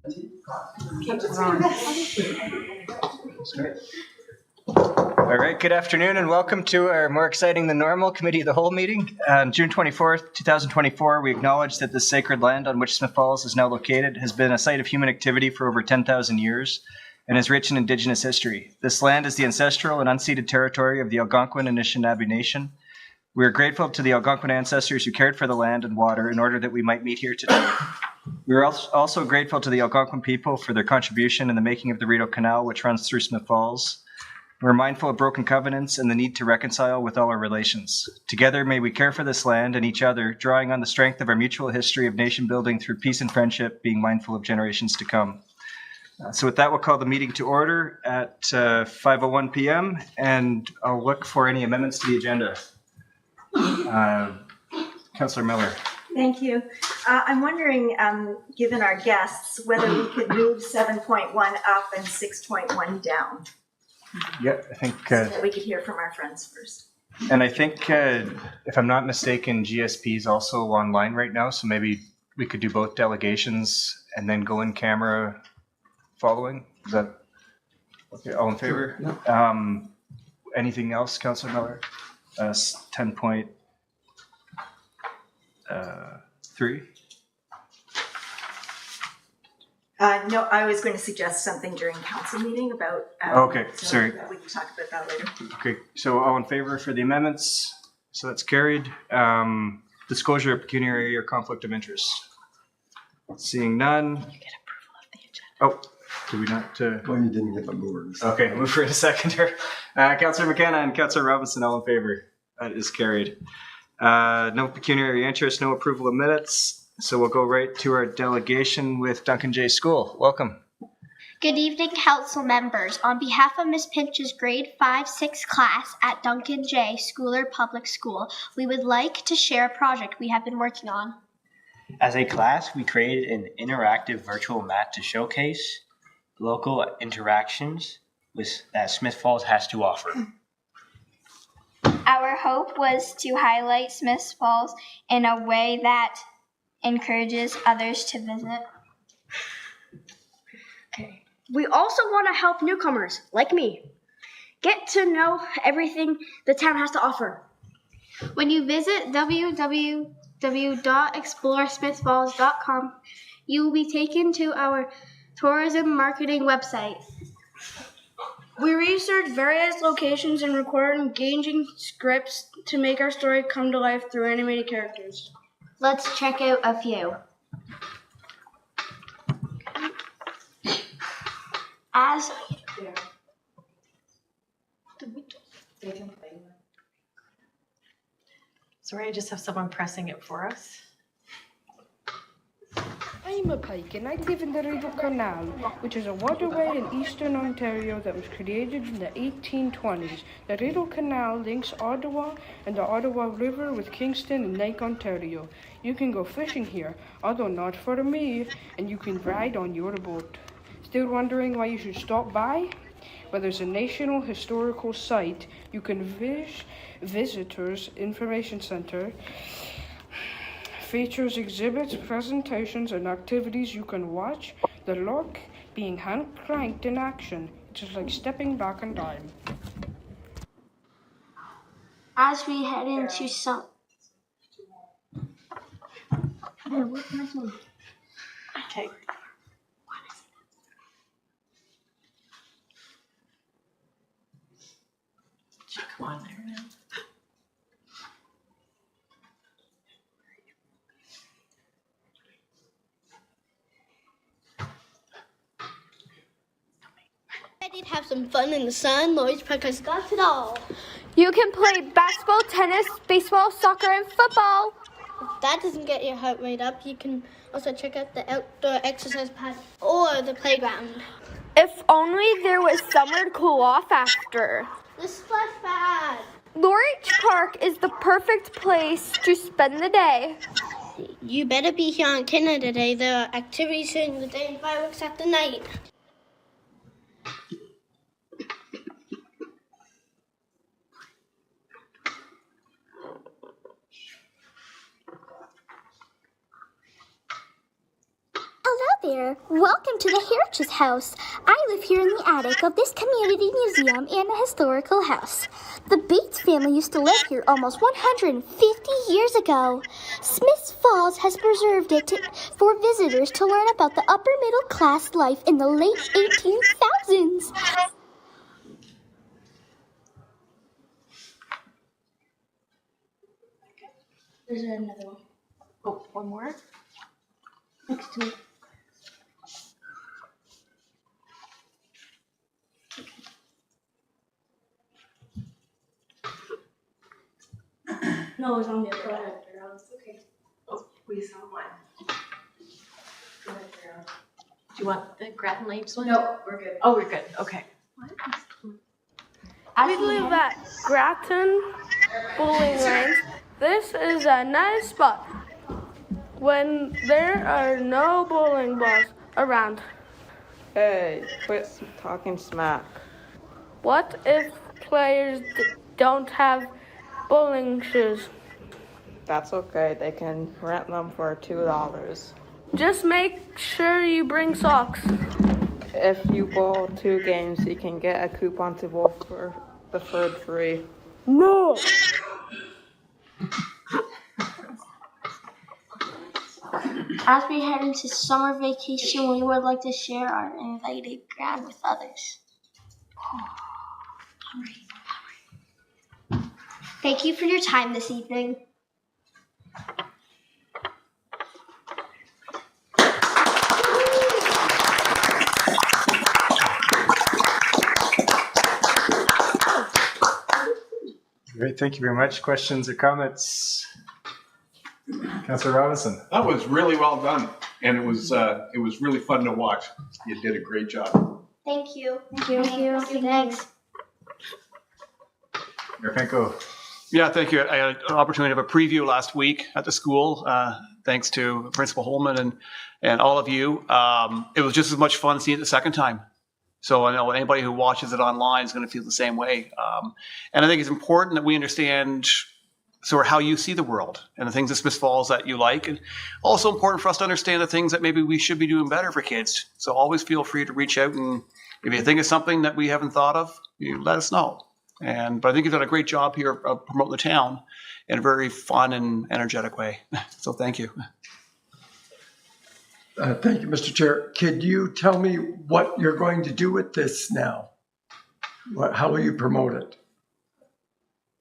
All right, good afternoon and welcome to our more exciting than normal Committee of the Whole meeting. On June 24th, 2024, we acknowledge that the sacred land on which Smith Falls is now located has been a site of human activity for over 10,000 years and is rich in Indigenous history. This land is the ancestral and unceded territory of the Algonquin and Anishinaabe Nation. We are grateful to the Algonquin ancestors who cared for the land and water in order that we might meet here today. We are also grateful to the Algonquin people for their contribution in the making of the Rideau Canal, which runs through Smith Falls. We're mindful of broken covenants and the need to reconcile with all our relations. Together, may we care for this land and each other, drawing on the strength of our mutual history of nation building through peace and friendship, being mindful of generations to come. So with that, we'll call the meeting to order at 5:01 p.m. and I'll look for any amendments to the agenda. Councillor Miller. Thank you. I'm wondering, given our guests, whether we could move 7.1 up and 6.1 down. Yeah, I think so that we could hear from our friends first. And I think, if I'm not mistaken, GSP is also online right now, so maybe we could do both delegations and then go in camera following. Is that okay? All in favor? Sure, yeah. Anything else, Councillor Miller? 10.3. No, I was going to suggest something during council meeting about. Okay, so sorry. We can talk about that later. Okay, so all in favor for the amendments? So that's carried. Disclosure of pecuniary or conflict of interest. Seeing none. You get approval of the agenda. Oh, did we not? Well, you didn't get the movers. Okay, move for a seconder. Councillor McKenna and Councillor Robinson, all in favor. That is carried. No pecuniary interest, no approval of minutes. So we'll go right to our delegation with Duncan J. School. Welcome. Good evening, council members. On behalf of Ms. Pinch's grade 5-6 class at Duncan J. Schooler Public School, we would like to share a project we have been working on. As a class, we created an interactive virtual map to showcase local interactions that Smith Falls has to offer. Our hope was to highlight Smith Falls in a way that encourages others to visit. Okay. We also want to help newcomers, like me, get to know everything the town has to offer. When you visit www.exploresmithfalls.com, you will be taken to our tourism marketing website. We researched various locations and recorded engaging scripts to make our story come to life through animated characters. Let's check out a few. As Sorry, I just have someone pressing it for us. I'm a pike and I live in the Rideau Canal, which is a waterway in eastern Ontario that was created in the 1820s. The Rideau Canal links Ottawa and the Ottawa River with Kingston and Lake Ontario. You can go fishing here, although not for me, and you can ride on your boat. Still wondering why you should stop by? Well, there's a National Historical Site. You can Visitors Information Center. Features exhibits, presentations, and activities you can watch. The lock being hand cranked in action. It's just like stepping back in time. As we head into some... Okay. Should come on there now. Ready to have some fun in the sun? Lloyd's Podcast got it all. You can play basketball, tennis, baseball, soccer, and football. If that doesn't get your heart rate up, you can also check out the outdoor exercise pad or the playground. If only there was somewhere to cool off after. The splash pad. Lorich Park is the perfect place to spend the day. You better be here on Canada today. There are activities during the day and fireworks at the night. Hello there. Welcome to the Heritage House. I live here in the attic of this community museum and a historical house. The Bates family used to live here almost 150 years ago. Smiths Falls has preserved it for visitors to learn about the upper middle class life in the late 18,000s. There's another one. Oh, one more? Next to it. No, it's on the other side. Okay. Oh, we saw one. Go ahead, Farrell. Do you want the Grattan Lakes one? No, we're good. Oh, we're good. Okay. We live at Grattan Bowling Lanes. This is a nice spot when there are no bowling balls around. Hey, quit talking smack. What if players don't have bowling shoes? That's okay, they can rent them for $2. Just make sure you bring socks. If you bowl 2 games, you can get a coupon to bowl for the third free. No! As we head into summer vacation, we would like to share our invited grad with others. Thank you for your time this evening. Great, thank you very much. Questions or comments? Councillor Robinson. That was really well done, and it was really fun to watch. You did a great job. Thank you. Thank you. Thanks. Mayor Penko. Yeah, thank you. I had an opportunity to have a preview last week at the school, thanks to Principal Holman and all of you. It was just as much fun seeing it the second time. So I know anybody who watches it online is going to feel the same way. And I think it's important that we understand sort of how you see the world and the things at Smiths Falls that you like. And also important for us to understand the things that maybe we should be doing better for kids. So always feel free to reach out, and if you think of something that we haven't thought of, you let us know. But I think you've done a great job here of promoting the town in a very fun and energetic way. So thank you. Thank you, Mr. Chair. Could you tell me what you're going to do with this now? How will you promote it?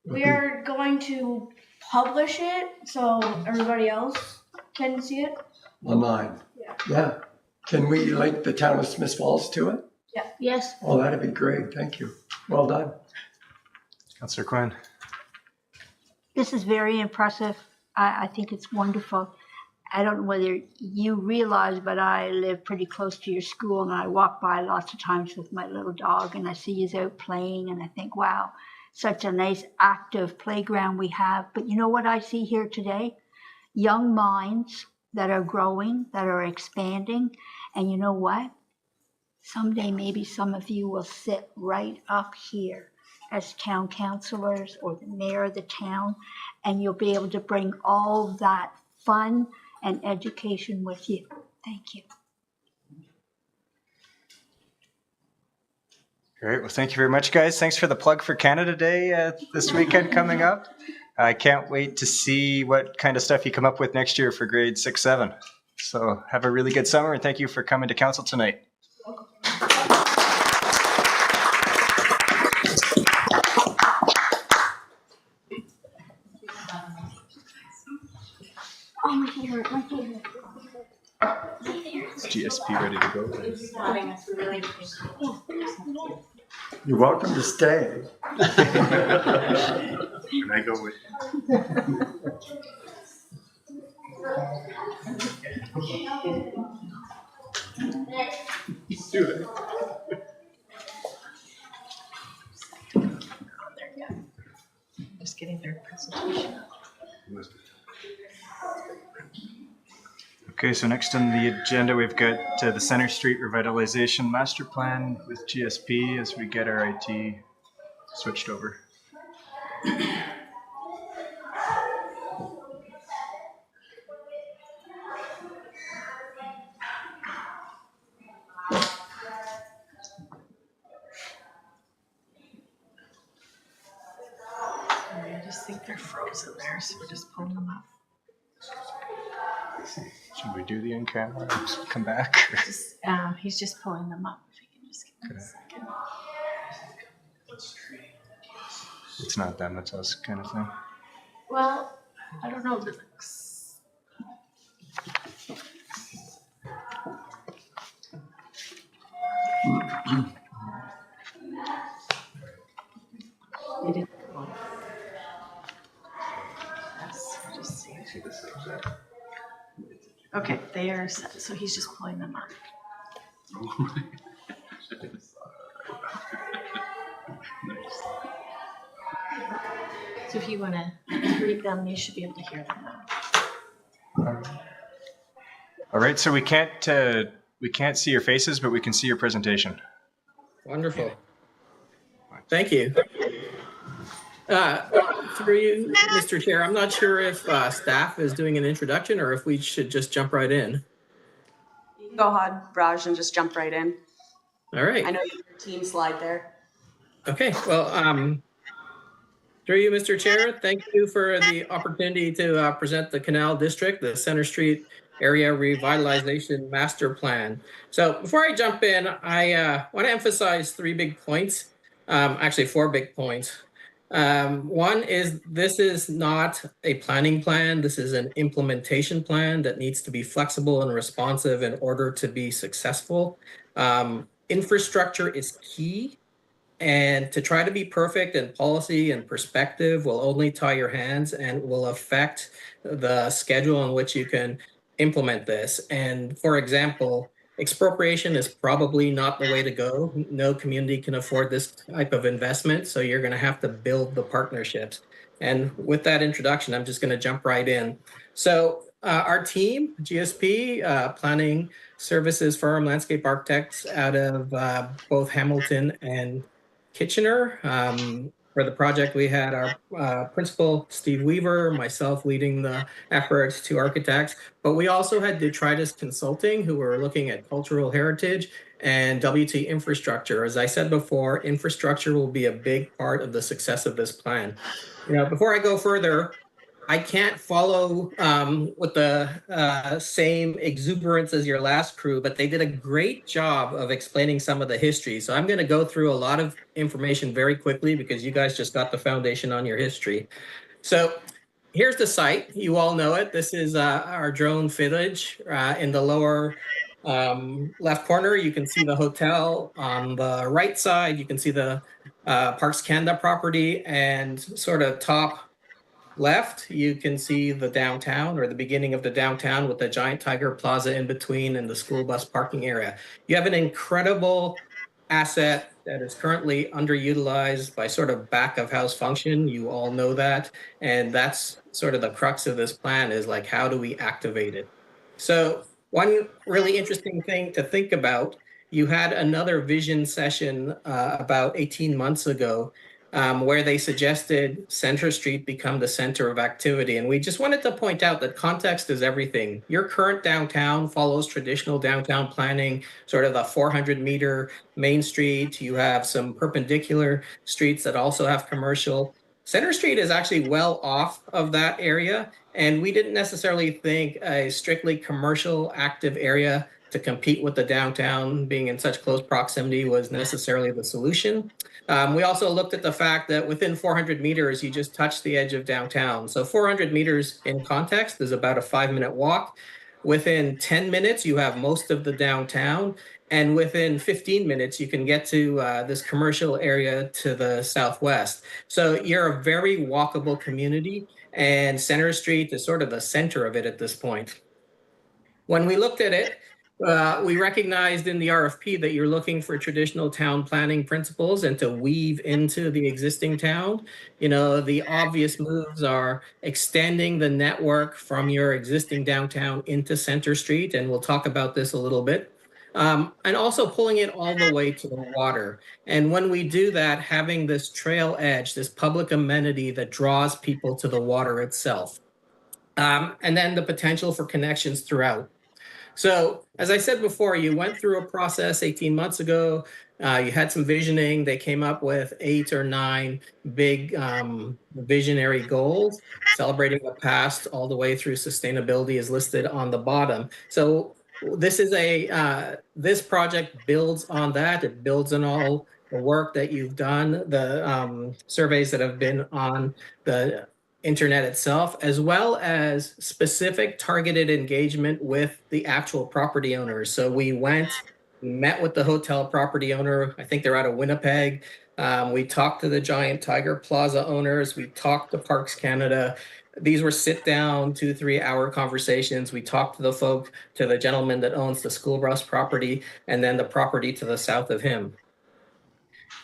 We are going to publish it so everybody else can see it. Online? Yeah. Can we link the town of Smiths Falls to it? Yeah. Yes. Oh, that'd be great. Thank you. Well done. Councillor Quinn. This is very impressive. I think it's wonderful. I don't know whether you realize, but I live pretty close to your school, and I walk by lots of times with my little dog, and I see you out playing, and I think, wow, such a nice active playground we have. But you know what I see here today? Young minds that are growing, that are expanding, and you know what? Someday maybe some of you will sit right up here as town councilors or the mayor of the town, and you'll be able to bring all that fun and education with you. Thank you. Great. Well, thank you very much, guys. Thanks for the plug for Canada Day this weekend coming up. I can't wait to see what kind of stuff you come up with next year for grade 6-7. So have a really good summer, and thank you for coming to council tonight. Oh, my favorite, my favorite. Is GSP ready to go? You're welcome to stay. Can I go with? Do it. Just getting their presentation. Okay, so next on the agenda, we've got the Center Street Revitalization Master Plan with GSP as we get our IT switched over. They're frozen there, so we're just pulling them up. Should we do the in camera? Just come back. Just, he's just pulling them up. If you can just give me a second. It's not them, it's us, kind of thing. Well, I don't know. The They didn't go on. Yes, just see. Okay, they are set. So he's just pulling them up. So if you want to read them, you should be able to hear them now. All right, so we can't see your faces, but we can see your presentation. Wonderful. Thank you. Through you, Mr. Chair, I'm not sure if staff is doing an introduction or if we should just jump right in. You can go ahead, Raj, and just jump right in. All right. I know you have your team slide there. Okay, well, through you, Mr. Chair, thank you for the opportunity to present the Canal District, the Center Street Area Revitalization Master Plan. So before I jump in, I want to emphasize 3 big points, actually 4 big points. One is this is not a planning plan. This is an implementation plan that needs to be flexible and responsive in order to be successful. Infrastructure is key. And to try to be perfect in policy and perspective will only tie your hands and will affect the schedule in which you can implement this. And for example, expropriation is probably not the way to go. No community can afford this type of investment, so you're going to have to build the partnerships. And with that introduction, I'm just going to jump right in. So our team, GSP, Planning Services Firm, Landscape Architects out of both Hamilton and Kitchener. For the project, we had our principal, Steve Weaver, myself leading the efforts, 2 architects, but we also had Detritus Consulting, who were looking at cultural heritage, and WT Infrastructure. As I said before, infrastructure will be a big part of the success of this plan. Before I go further, I can't follow with the same exuberance as your last crew, but they did a great job of explaining some of the history. So I'm going to go through a lot of information very quickly because you guys just got the foundation on your history. So here's the site. You all know it. This is our drone footage. In the lower left corner, you can see the hotel. On the right side, you can see the Parks Canada property, and sort of top left, you can see the downtown, or the beginning of the downtown, with the giant Tiger Plaza in between and the school bus parking area. You have an incredible asset that is currently underutilized by sort of back of house function. You all know that. And that's sort of the crux of this plan, is like, how do we activate it? So one really interesting thing to think about, you had another vision session about 18 months ago, where they suggested Centre Street become the center of activity. And we just wanted to point out that context is everything. Your current downtown follows traditional downtown planning, sort of the 400-meter main street. You have some perpendicular streets that also have commercial. Centre Street is actually well off of that area, and we didn't necessarily think a strictly commercial active area to compete with the downtown being in such close proximity was necessarily the solution. We also looked at the fact that within 400 meters, you just touch the edge of downtown. So 400 meters in context is about a 5-minute walk. Within 10 minutes, you have most of the downtown. And within 15 minutes, you can get to this commercial area to the southwest. So you're a very walkable community, and Centre Street is sort of the center of it at this point. When we looked at it, we recognized in the RFP that you're looking for traditional town planning principles and to weave into the existing town. The obvious moves are extending the network from your existing downtown into Centre Street, and we'll talk about this a little bit. And also pulling it all the way to the water. And when we do that, having this trail edge, this public amenity that draws people to the water itself. And then the potential for connections throughout. So, as I said before, you went through a process 18 months ago You had some visioning. They came up with 8 or 9 big visionary goals, celebrating the past all the way through sustainability is listed on the bottom. So this is this project builds on that. It builds on all the work that you've done, the surveys that have been on the internet itself, as well as specific targeted engagement with the actual property owners. So we met with the hotel property owner. I think they're out of Winnipeg. We talked to the Giant Tiger Plaza owners. We talked to Parks Canada. These were sit down 2-3 hour conversations. We talked to the gentleman that owns the Schoolbus property, and then the property to the south of him.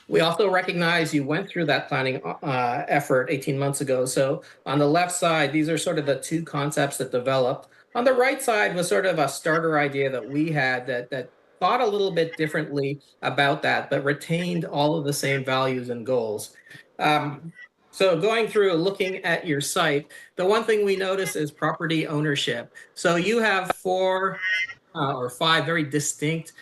We also recognize you went through that planning effort 18 months ago. So on the left side, these are sort of the 2 concepts that developed. On the right side was sort of a starter idea that we had that thought a little bit differently about that, but retained all of the same values and goals. So going through looking at your site, the one thing we notice is property ownership. So you have 4 or 5 very distinct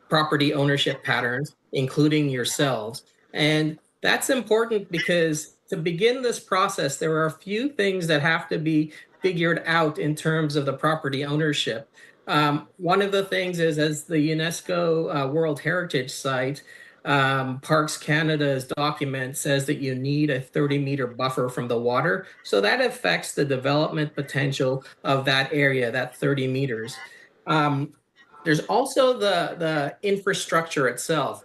property ownership patterns, including yourselves. And that's important because to begin this process, there are a few things that have to be figured out in terms of the property ownership. One of the things is, as the UNESCO World Heritage Site, Parks Canada's document says that you need a 30-meter buffer from the water. So that affects the development potential of that area, that 30 meters. There's also the infrastructure itself.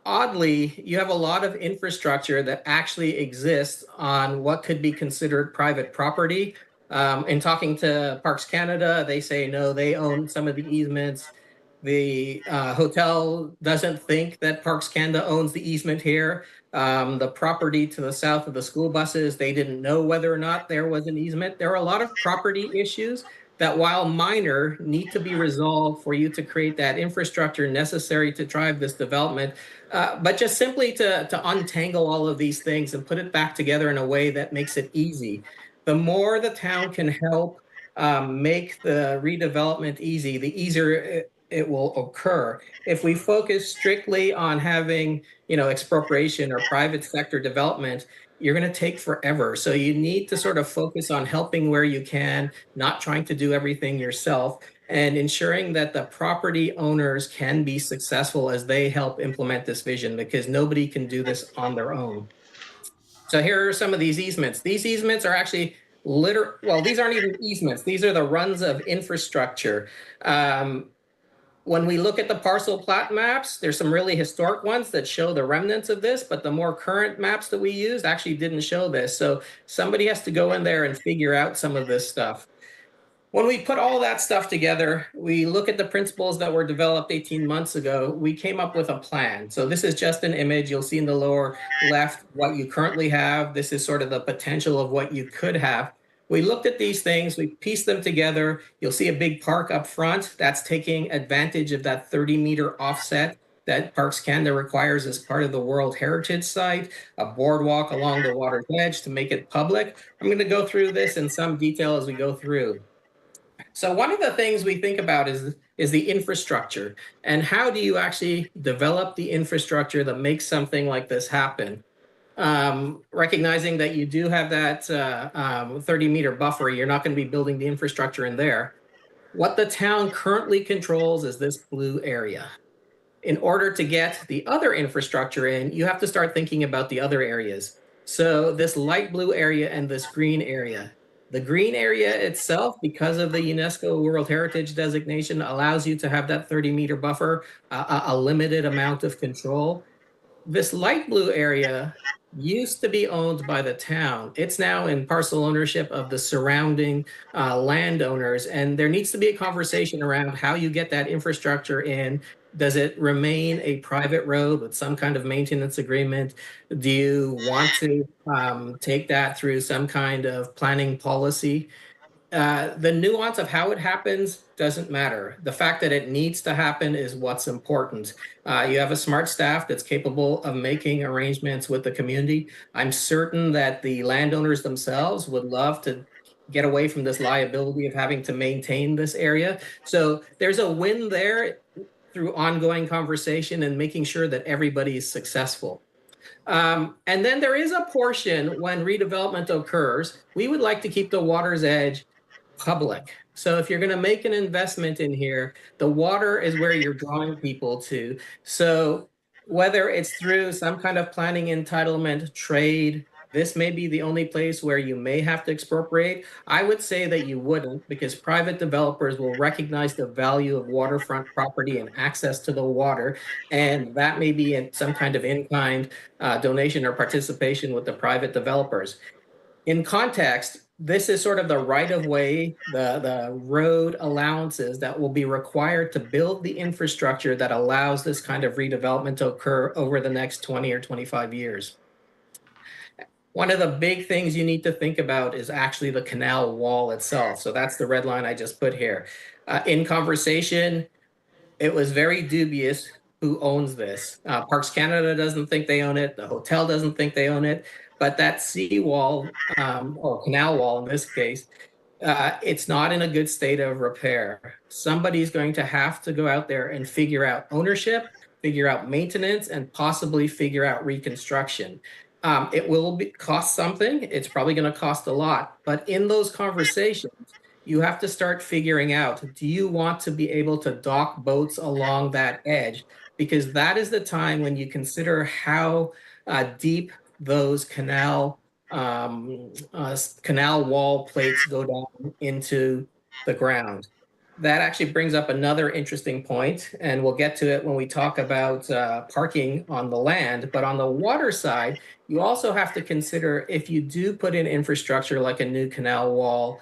Oddly, you have a lot of infrastructure that actually exists on what could be considered private property. In talking to Parks Canada, they say no, they own some of the easements. The hotel doesn't think that Parks Canada owns the easement here. The property to the south of the school buses, they didn't know whether or not there was an easement. There are a lot of property issues that, while minor, need to be resolved for you to create that infrastructure necessary to drive this development. But just simply to untangle all of these things and put it back together in a way that makes it easy. The more the town can help make the redevelopment easy, the easier it will occur. If we focus strictly on having, expropriation or private sector development, you're going to take forever. So you need to sort of focus on helping where you can, not trying to do everything yourself, and ensuring that the property owners can be successful as they help implement this vision, because nobody can do this on their own. So here are some of these easements. These easements are actually these aren't even easements. These are the runs of infrastructure. When we look at the parcel plat maps, there's some really historic ones that show the remnants of this, but the more current maps that we used actually didn't show this. So somebody has to go in there and figure out some of this stuff. When we put all that stuff together, we look at the principles that were developed 18 months ago, we came up with a plan. So this is just an image. You'll see in the lower left what you currently have. This is sort of the potential of what you could have. We looked at these things, we pieced them together. You'll see a big park up front. That's taking advantage of that 30-meter offset that Parks Canada requires as part of the World Heritage Site, a boardwalk along the water's edge to make it public. I'm going to go through this in some detail as we go through. So one of the things we think about is the infrastructure, and how do you actually develop the infrastructure that makes something like this happen? Recognizing that you do have that 30-meter buffer, you're not going to be building the infrastructure in there. What the town currently controls is this blue area. In order to get the other infrastructure in, you have to start thinking about the other areas. So this light blue area and this green area. The green area itself, because of the UNESCO World Heritage designation, allows you to have that 30-meter buffer, a limited amount of control. This light blue area used to be owned by the town. It's now in parcel ownership of the surrounding landowners, and there needs to be a conversation around how you get that infrastructure in. Does it remain a private road with some kind of maintenance agreement? Do you want to take that through some kind of planning policy? The nuance of how it happens doesn't matter. The fact that it needs to happen is what's important. You have a smart staff that's capable of making arrangements with the community. I'm certain that the landowners themselves would love to get away from this liability of having to maintain this area. So there's a win there. through ongoing conversation and making sure that everybody is successful. And then there is a portion when redevelopment occurs, we would like to keep the water's edge public. So if you're going to make an investment in here, the water is where you're drawing people to. So whether it's through some kind of planning entitlement, trade, this may be the only place where you may have to expropriate. I would say that you wouldn't, because private developers will recognize the value of waterfront property and access to the water. And that may be in some kind of in-kind donation or participation with the private developers. In context, this is sort of the right-of-way, the road allowances that will be required to build the infrastructure that allows this kind of redevelopment to occur over the next 20 or 25 years. One of the big things you need to think about is actually the canal wall itself. So that's the red line I just put here. In conversation, it was very dubious who owns this. Parks Canada doesn't think they own it. The hotel doesn't think they own it. But that seawall, or canal wall in this case, it's not in a good state of repair. Somebody's going to have to go out there and figure out ownership, figure out maintenance, and possibly figure out reconstruction. It will cost something. It's probably going to cost a lot. But in those conversations, you have to start figuring out, do you want to be able to dock boats along that edge? Because that is the time when you consider how deep those canal wall plates go down into the ground. That actually brings up another interesting point, and we'll get to it when we talk about parking on the land. But on the water side, you also have to consider, if you do put in infrastructure like a new canal wall,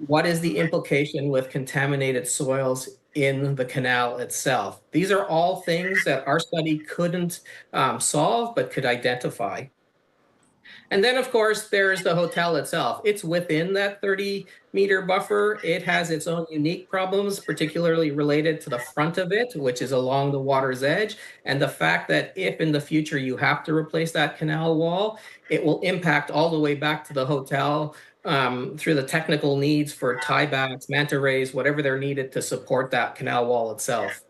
what is the implication with contaminated soils in the canal itself? These are all things that our study couldn't solve, but could identify. And then, of course, there's the hotel itself. It's within that 30-meter buffer. It has its own unique problems, particularly related to the front of it, which is along the water's edge. And the fact that if in the future you have to replace that canal wall, it will impact all the way back to the hotel through the technical needs for tiebacks, manta rays, whatever they're needed to support that canal wall itself.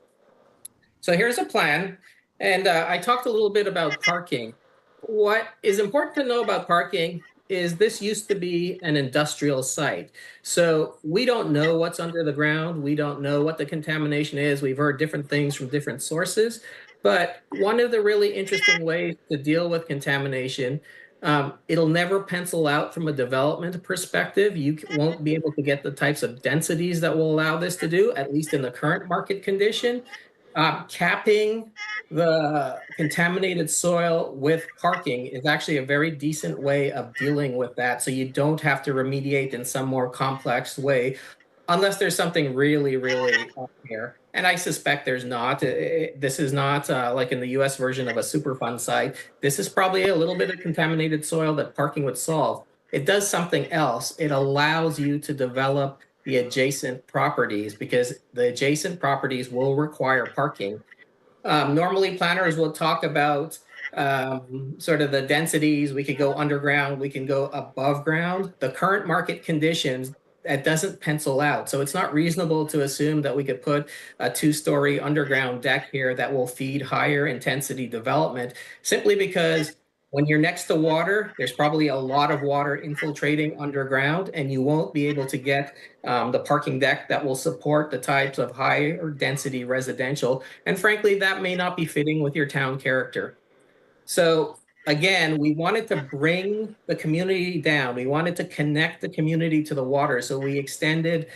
So here's a plan. And I talked a little bit about parking. What is important to know about parking is this used to be an industrial site. So we don't know what's under the ground. We don't know what the contamination is. We've heard different things from different sources. But one of the really interesting ways to deal with contamination, it'll never pencil out from a development perspective. You won't be able to get the types of densities that will allow this to do, at least in the current market condition. Capping the contaminated soil with parking is actually a very decent way of dealing with that. So you don't have to remediate in some more complex way, unless there's something really, really up here. And I suspect there's not. This is not like in the US version of a Superfund site. This is probably a little bit of contaminated soil that parking would solve. It does something else. It allows you to develop the adjacent properties, because the adjacent properties will require parking. Normally planners will talk about sort of the densities. We could go underground, we can go above ground. The current market conditions, that doesn't pencil out. So it's not reasonable to assume that we could put a 2-story underground deck here that will feed higher intensity development, simply because when you're next to water, there's probably a lot of water infiltrating underground, and you won't be able to get the parking deck that will support the types of higher density residential. And frankly, that may not be fitting with your town character. So again, we wanted to bring the community down. We wanted to connect the community to the water. So we extended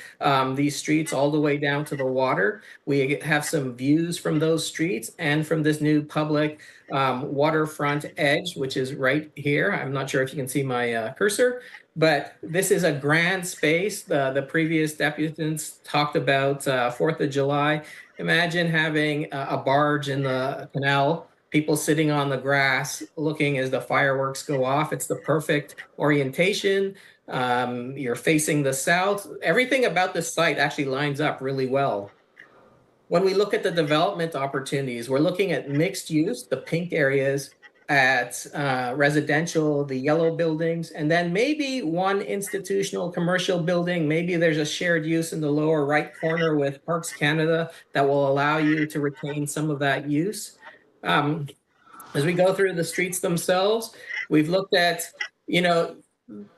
these streets all the way down to the water. We have some views from those streets and from this new public waterfront edge, which is right here. I'm not sure if you can see my cursor, but this is a grand space. The previous deputants talked about 4th of July. Imagine having a barge in the canal, people sitting on the grass looking as the fireworks go off. It's the perfect orientation. You're facing the south. Everything about this site actually lines up really well. When we look at the development opportunities, we're looking at mixed use, the pink areas, at residential, the yellow buildings, and then maybe one institutional commercial building. Maybe there's a shared use in the lower right corner with Parks Canada that will allow you to retain some of that use. As we go through the streets themselves, we've looked at,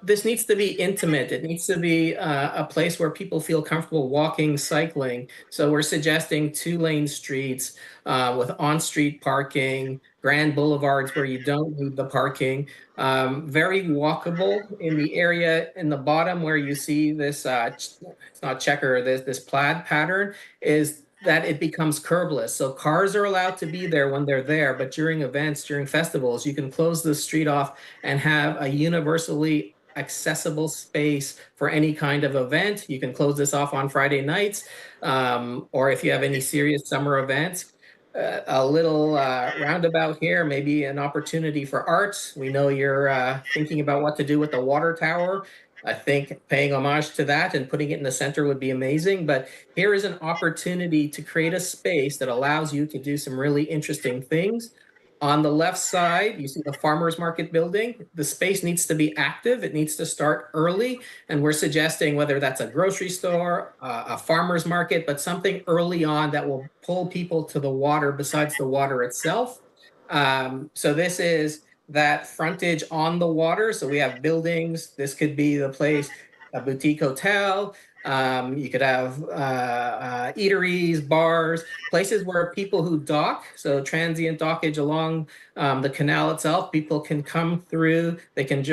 this needs to be intimate. It needs to be a place where people feel comfortable walking, cycling. So we're suggesting 2-lane streets with on-street parking, grand boulevards where you don't need the parking, very walkable in the area in the bottom where you see this, it's not checker, this plaid pattern, is that it becomes curbless. So cars are allowed to be there when they're there, but during events, during festivals, you can close the street off and have a universally accessible space for any kind of event. You can close this off on Friday nights, or if you have any serious summer events. A little roundabout here, maybe an opportunity for arts. We know you're thinking about what to do with the water tower. I think paying homage to that and putting it in the center would be amazing. But here is an opportunity to create a space that allows you to do some really interesting things. On the left side, you see the farmers market building. The space needs to be active. It needs to start early. And we're suggesting whether that's a grocery store, a farmers market, but something early on that will pull people to the water besides the water itself. So this is that frontage on the water. So we have buildings. This could be the place, a boutique hotel. You could have eateries, bars, places where people who dock, so transient dockage along the canal itself, people can come through, they can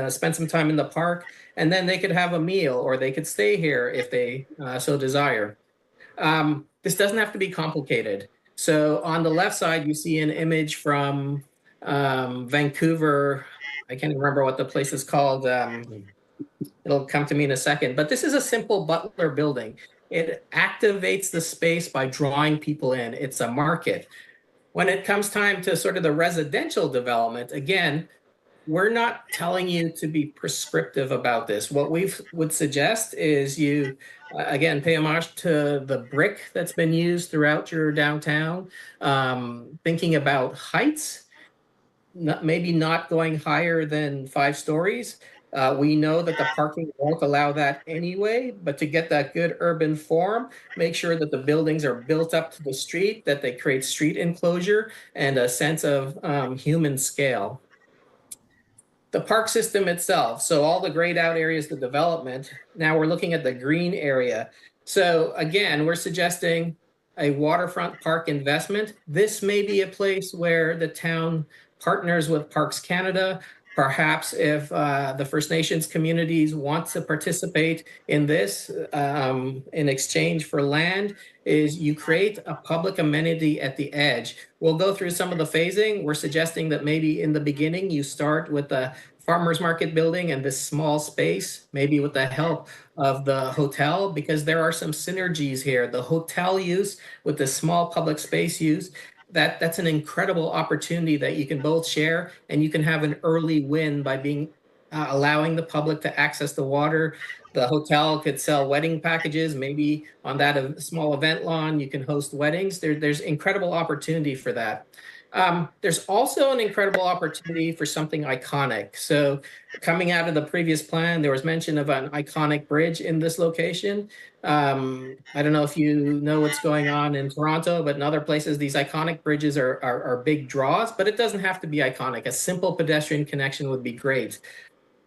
spend some time in the park, and then they could have a meal or they could stay here if they so desire. This doesn't have to be complicated. So on the left side, you see an image from Vancouver. I can't remember what the place is called. It'll come to me in a second, but this is a simple Butler building. It activates the space by drawing people in. It's a market. When it comes time to sort of the residential development, again, we're not telling you to be prescriptive about this. What we would suggest is you, again, pay homage to the brick that's been used throughout your downtown, thinking about heights, maybe not going higher than 5 stories. We know that the parking won't allow that anyway, but to get that good urban form, make sure that the buildings are built up to the street, that they create street enclosure and a sense of human scale. The park system itself, so all the grayed out areas, the development, now we're looking at the green area. So again, we're suggesting a waterfront park investment. This may be a place where the town partners with Parks Canada. Perhaps if the First Nations communities want to participate in this in exchange for land, is you create a public amenity at the edge. We'll go through some of the phasing. We're suggesting that maybe in the beginning you start with the farmers market building and this small space, maybe with the help of the hotel, because there are some synergies here. The hotel use with the small public space use, that's an incredible opportunity that you can both share, and you can have an early win by being allowing the public to access the water. The hotel could sell wedding packages, maybe on that small event lawn, you can host weddings. There's incredible opportunity for that. There's also an incredible opportunity for something iconic. So coming out of the previous plan, there was mention of an iconic bridge in this location. I don't know if you know what's going on in Toronto, but in other places, these iconic bridges are big draws, but it doesn't have to be iconic. A simple pedestrian connection would be great.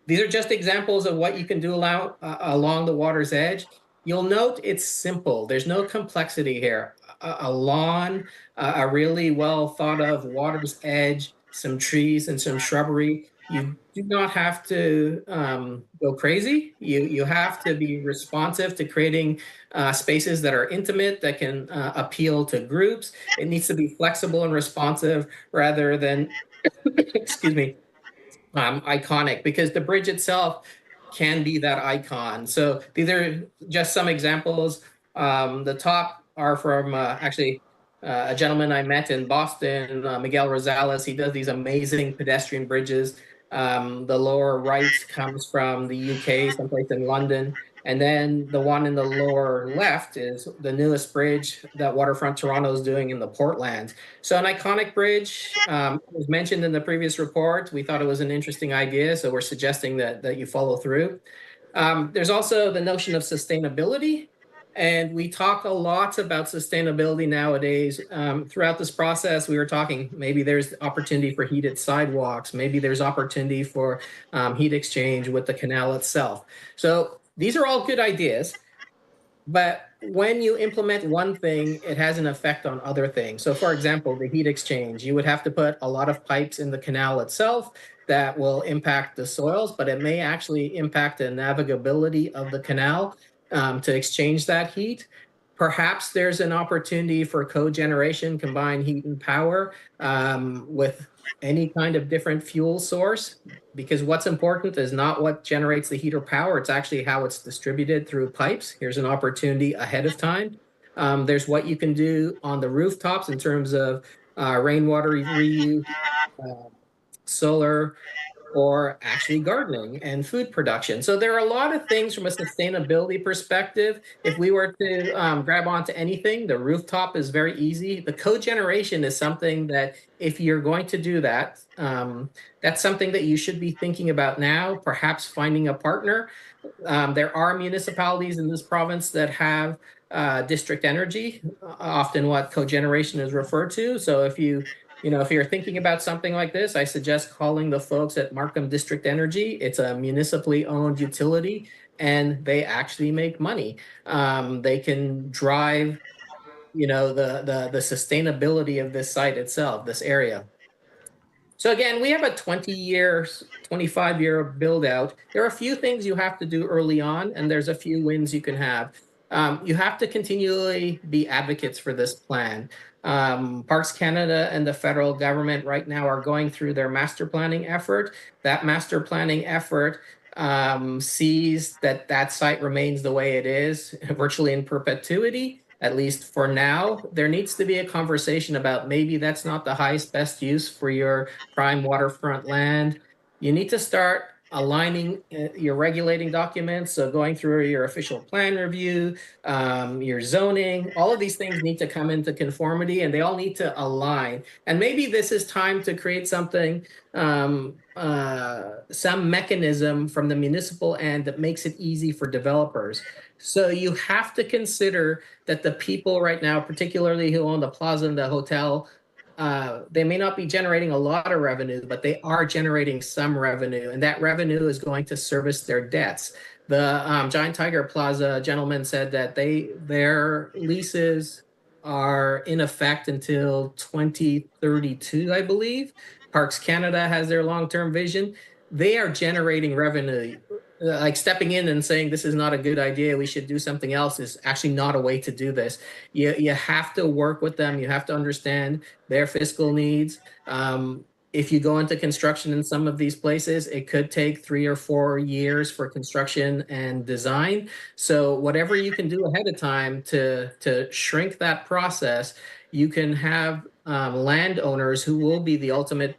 These are just examples of what you can do along the water's edge. You'll note it's simple. There's no complexity here. A lawn, a really well thought of water's edge, some trees and some shrubbery. You do not have to go crazy. You have to be responsive to creating spaces that are intimate, that can appeal to groups. It needs to be flexible and responsive rather than, excuse me, iconic, because the bridge itself can be that icon. So these are just some examples. The top are from actually a gentleman I met in Boston, Miguel Rosales. He does these amazing pedestrian bridges. The lower right comes from the UK, someplace in London. And then the one in the lower left is the newest bridge that Waterfront Toronto is doing in the Portland. So an iconic bridge was mentioned in the previous report. We thought it was an interesting idea, so we're suggesting that you follow through. There's also the notion of sustainability. And we talk a lot about sustainability nowadays. Throughout this process, we were talking, maybe there's opportunity for heated sidewalks. Maybe there's opportunity for heat exchange with the canal itself. So these are all good ideas. But when you implement one thing, it has an effect on other things. So for example, the heat exchange, you would have to put a lot of pipes in the canal itself that will impact the soils, but it may actually impact the navigability of the canal. To exchange that heat. Perhaps there's an opportunity for cogeneration, combined heat and power with any kind of different fuel source, because what's important is not what generates the heat or power, it's actually how it's distributed through pipes. Here's an opportunity ahead of time. There's what you can do on the rooftops in terms of rainwater reuse, solar, or actually gardening and food production. So there are a lot of things from a sustainability perspective. If we were to grab onto anything, the rooftop is very easy. The cogeneration is something that if you're going to do that, that's something that you should be thinking about now, perhaps finding a partner. There are municipalities in this province that have district energy, often what cogeneration is referred to. So if you're thinking about something like this, I suggest calling the folks at Markham District Energy. It's a municipally owned utility, and they actually make money. They can drive, the sustainability of this site itself, this area. So again, we have a 25-year build out. There are a few things you have to do early on, and there's a few wins you can have. You have to continually be advocates for this plan. Parks Canada and the federal government right now are going through their master planning effort. That master planning effort sees that site remains the way it is, virtually in perpetuity, at least for now. There needs to be a conversation about maybe that's not the highest best use for your prime waterfront land. You need to start aligning your regulating documents, so going through your official plan review, your zoning, all of these things need to come into conformity, and they all need to align. And maybe this is time to create something, some mechanism from the municipal end that makes it easy for developers. So you have to consider that the people right now, particularly who own the plaza and the hotel, they may not be generating a lot of revenue, but they are generating some revenue, and that revenue is going to service their debts. The Giant Tiger Plaza gentleman said that their leases are in effect until 2032, I believe. Parks Canada has their long-term vision. They are generating revenue. Like stepping in and saying this is not a good idea, we should do something else, is actually not a way to do this. You have to work with them. You have to understand their fiscal needs. If you go into construction in some of these places, it could take 3 or 4 years for construction and design. So whatever you can do ahead of time to shrink that process, you can have landowners who will be the ultimate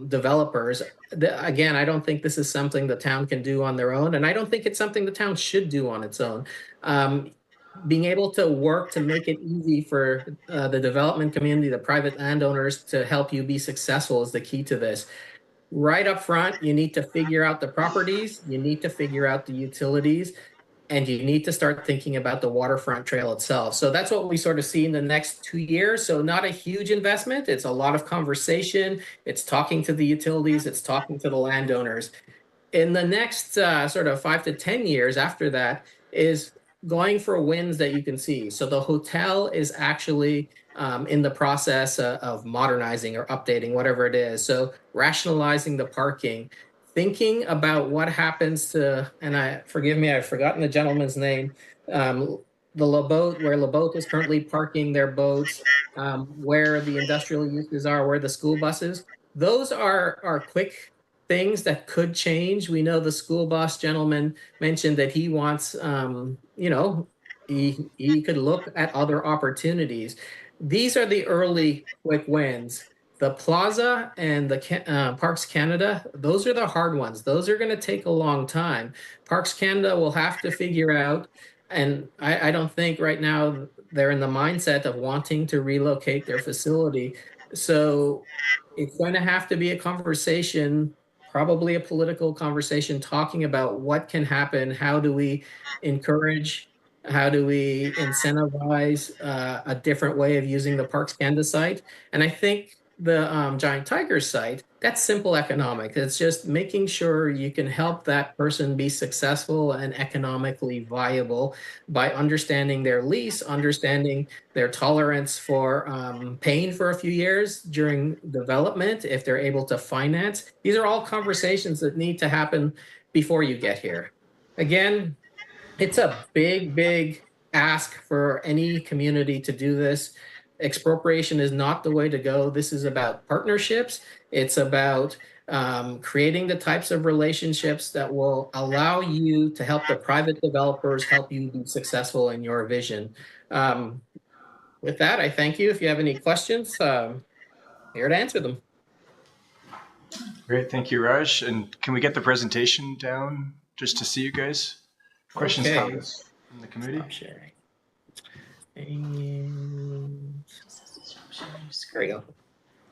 developers. Again, I don't think this is something the town can do on their own, and I don't think it's something the town should do on its own. Being able to work to make it easy for the development community, the private landowners, to help you be successful is the key to this. Right up front, you need to figure out the properties, you need to figure out the utilities, and you need to start thinking about the waterfront trail itself. So that's what we sort of see in the next 2 years. So not a huge investment. It's a lot of conversation. It's talking to the utilities. It's talking to the landowners. In the next sort of 5 to 10 years after that is going for wins that you can see. So the hotel is actually in the process of modernizing or updating, whatever it is. So rationalizing the parking, thinking about what happens to, and forgive me, I've forgotten the gentleman's name, the LaBoat, where LaBoat is currently parking their boats, where the industrial uses are, where the school buses. Those are quick things that could change. We know the school bus gentleman mentioned that he wants, he could look at other opportunities. These are the early quick wins. The plaza and the Parks Canada, those are the hard ones. Those are going to take a long time. Parks Canada will have to figure out, and I don't think right now they're in the mindset of wanting to relocate their facility. So it's going to have to be a conversation, probably a political conversation, talking about what can happen. How do we encourage? How do we incentivize a different way of using the Parks Canada site? And I think the Giant Tiger site, that's simple economics. It's just making sure you can help that person be successful and economically viable by understanding their lease, understanding their tolerance for paying for a few years during development, if they're able to finance. These are all conversations that need to happen before you get here. Again, it's a big ask for any community to do this. Expropriation is not the way to go. This is about partnerships. It's about creating the types of relationships that will allow you to help the private developers help you be successful in your vision. With that, I thank you. If you have any questions, here to answer them. Great, thank you, Raj. And can we get the presentation down just to see you guys? Questions, Okay. comments from the committee? Stop sharing. And there we go.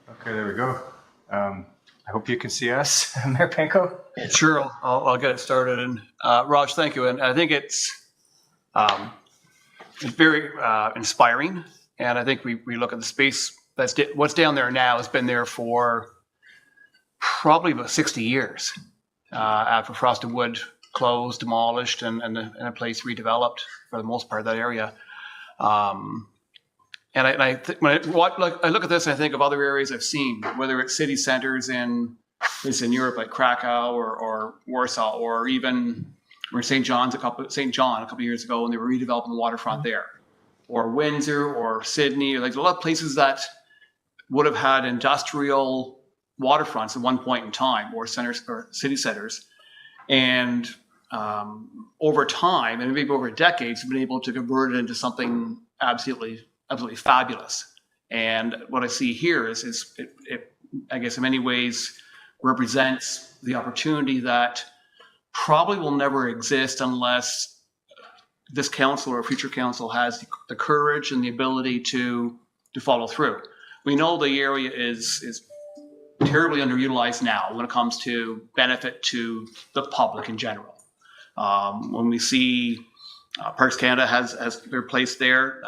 Okay, there we go. I hope you can see us, Mayor Panko. Sure, I'll get it started. And Raj, thank you. And I think it's very inspiring. And I think we look at the space what's down there now has been there for probably about 60 years after Frosted Wood closed, demolished, and a place redeveloped for the most part of that area. And I think when I look at this, I think of other areas I've seen, whether it's city centers in Europe like Krakow or Warsaw, or even St. John a couple of years ago when they were redeveloping the waterfront there, or Windsor or Sydney, like a lot of places that would have had industrial waterfronts at one point in time, or centers or city centers, and over time, and maybe over decades, have been able to convert it into something absolutely fabulous. And what I see here is it I guess in many ways represents the opportunity that probably will never exist unless this council or future council has the courage and the ability to follow through. We know the area is terribly underutilized now when it comes to benefit to the public in general. When we see Parks Canada has their place there,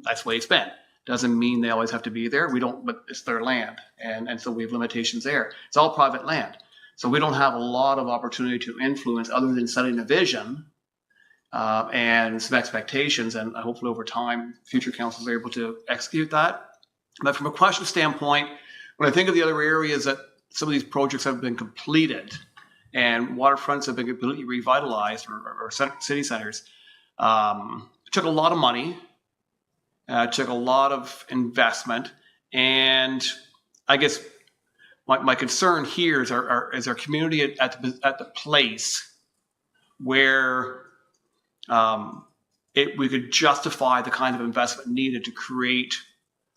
that's the way it's been. Doesn't mean they always have to be there. We don't, but it's their land, and so we have limitations there. It's all private land, so we don't have a lot of opportunity to influence other than setting a vision and some expectations, and hopefully over time, future councils are able to execute that. But from a question standpoint, when I think of the other areas that some of these projects have been completed and waterfronts have been completely revitalized, or city centers, it took a lot of money, took a lot of investment, and I guess my concern here is our community at the place where we could justify the kind of investment needed to create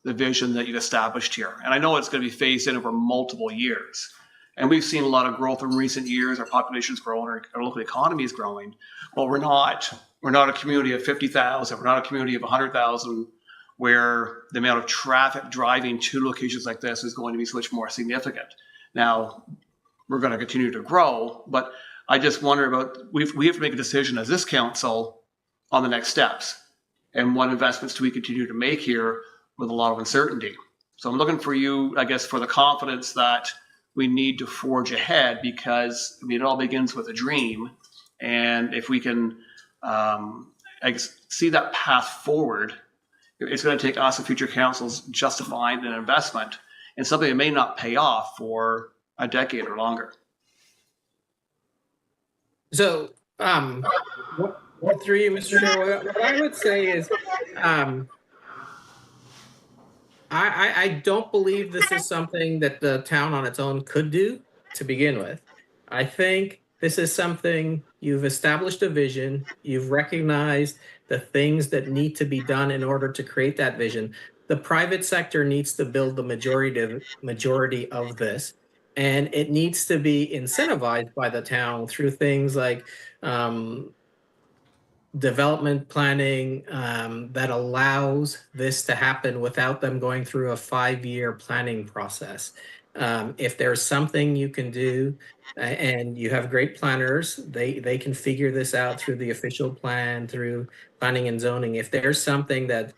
the vision that you've established here. And I know it's going to be phased in over multiple years. And we've seen a lot of growth in recent years. Our population's growing, our local economy is growing. Well, we're not a community of 50,000. We're not a community of 100,000 where the amount of traffic driving to locations like this is going to be so much more significant. Now, we're going to continue to grow, but I just wonder about, we have to make a decision as this council on the next steps. And what investments do we continue to make here with a lot of uncertainty? So I'm looking for you, I guess, for the confidence that we need to forge ahead, because it all begins with a dream. And if we can see that path forward, it's going to take us and future councils justifying an investment in something that may not pay off for a decade or longer. So, what through you, Mr. Chair, what I would say is, I don't believe this is something that the town on its own could do to begin with. I think this is something you've established a vision, you've recognized the things that need to be done in order to create that vision. the private sector needs to build the majority of this, and it needs to be incentivized by the town through things like development planning that allows this to happen without them going through a 5-year planning process. If there's something you can do, and you have great planners, they can figure this out through the official plan, through planning and zoning. If there's something that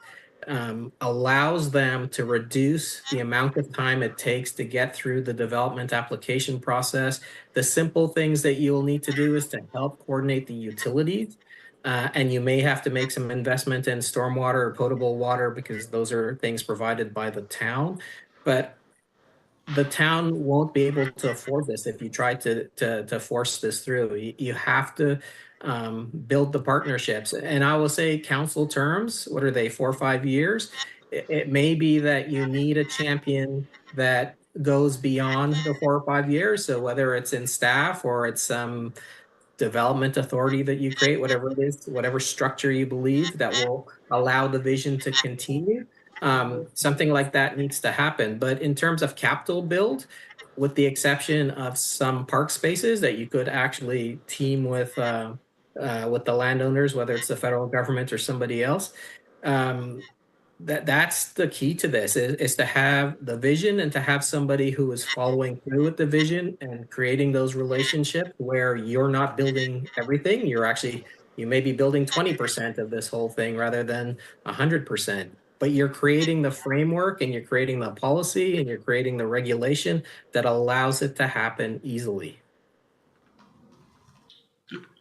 allows them to reduce the amount of time it takes to get through the development application process, the simple things that you'll need to do is to help coordinate the utilities. And you may have to make some investment in stormwater or potable water because those are things provided by the town. But the town won't be able to afford this if you try to force this through. You have to build the partnerships. And I will say council terms, what are they, 4 or 5 years? It may be that you need a champion that goes beyond the 4 or 5 years. So whether it's in staff or it's some development authority that you create, whatever it is, whatever structure you believe that will allow the vision to continue, something like that needs to happen. But in terms of capital build, with the exception of some park spaces that you could actually team with the landowners, whether it's the federal government or somebody else, that's the key to this is to have the vision and to have somebody who is following through with the vision and creating those relationships where you're not building everything. You may be building 20% of this whole thing rather than 100%, but you're creating the framework and you're creating the policy and you're creating the regulation that allows it to happen easily.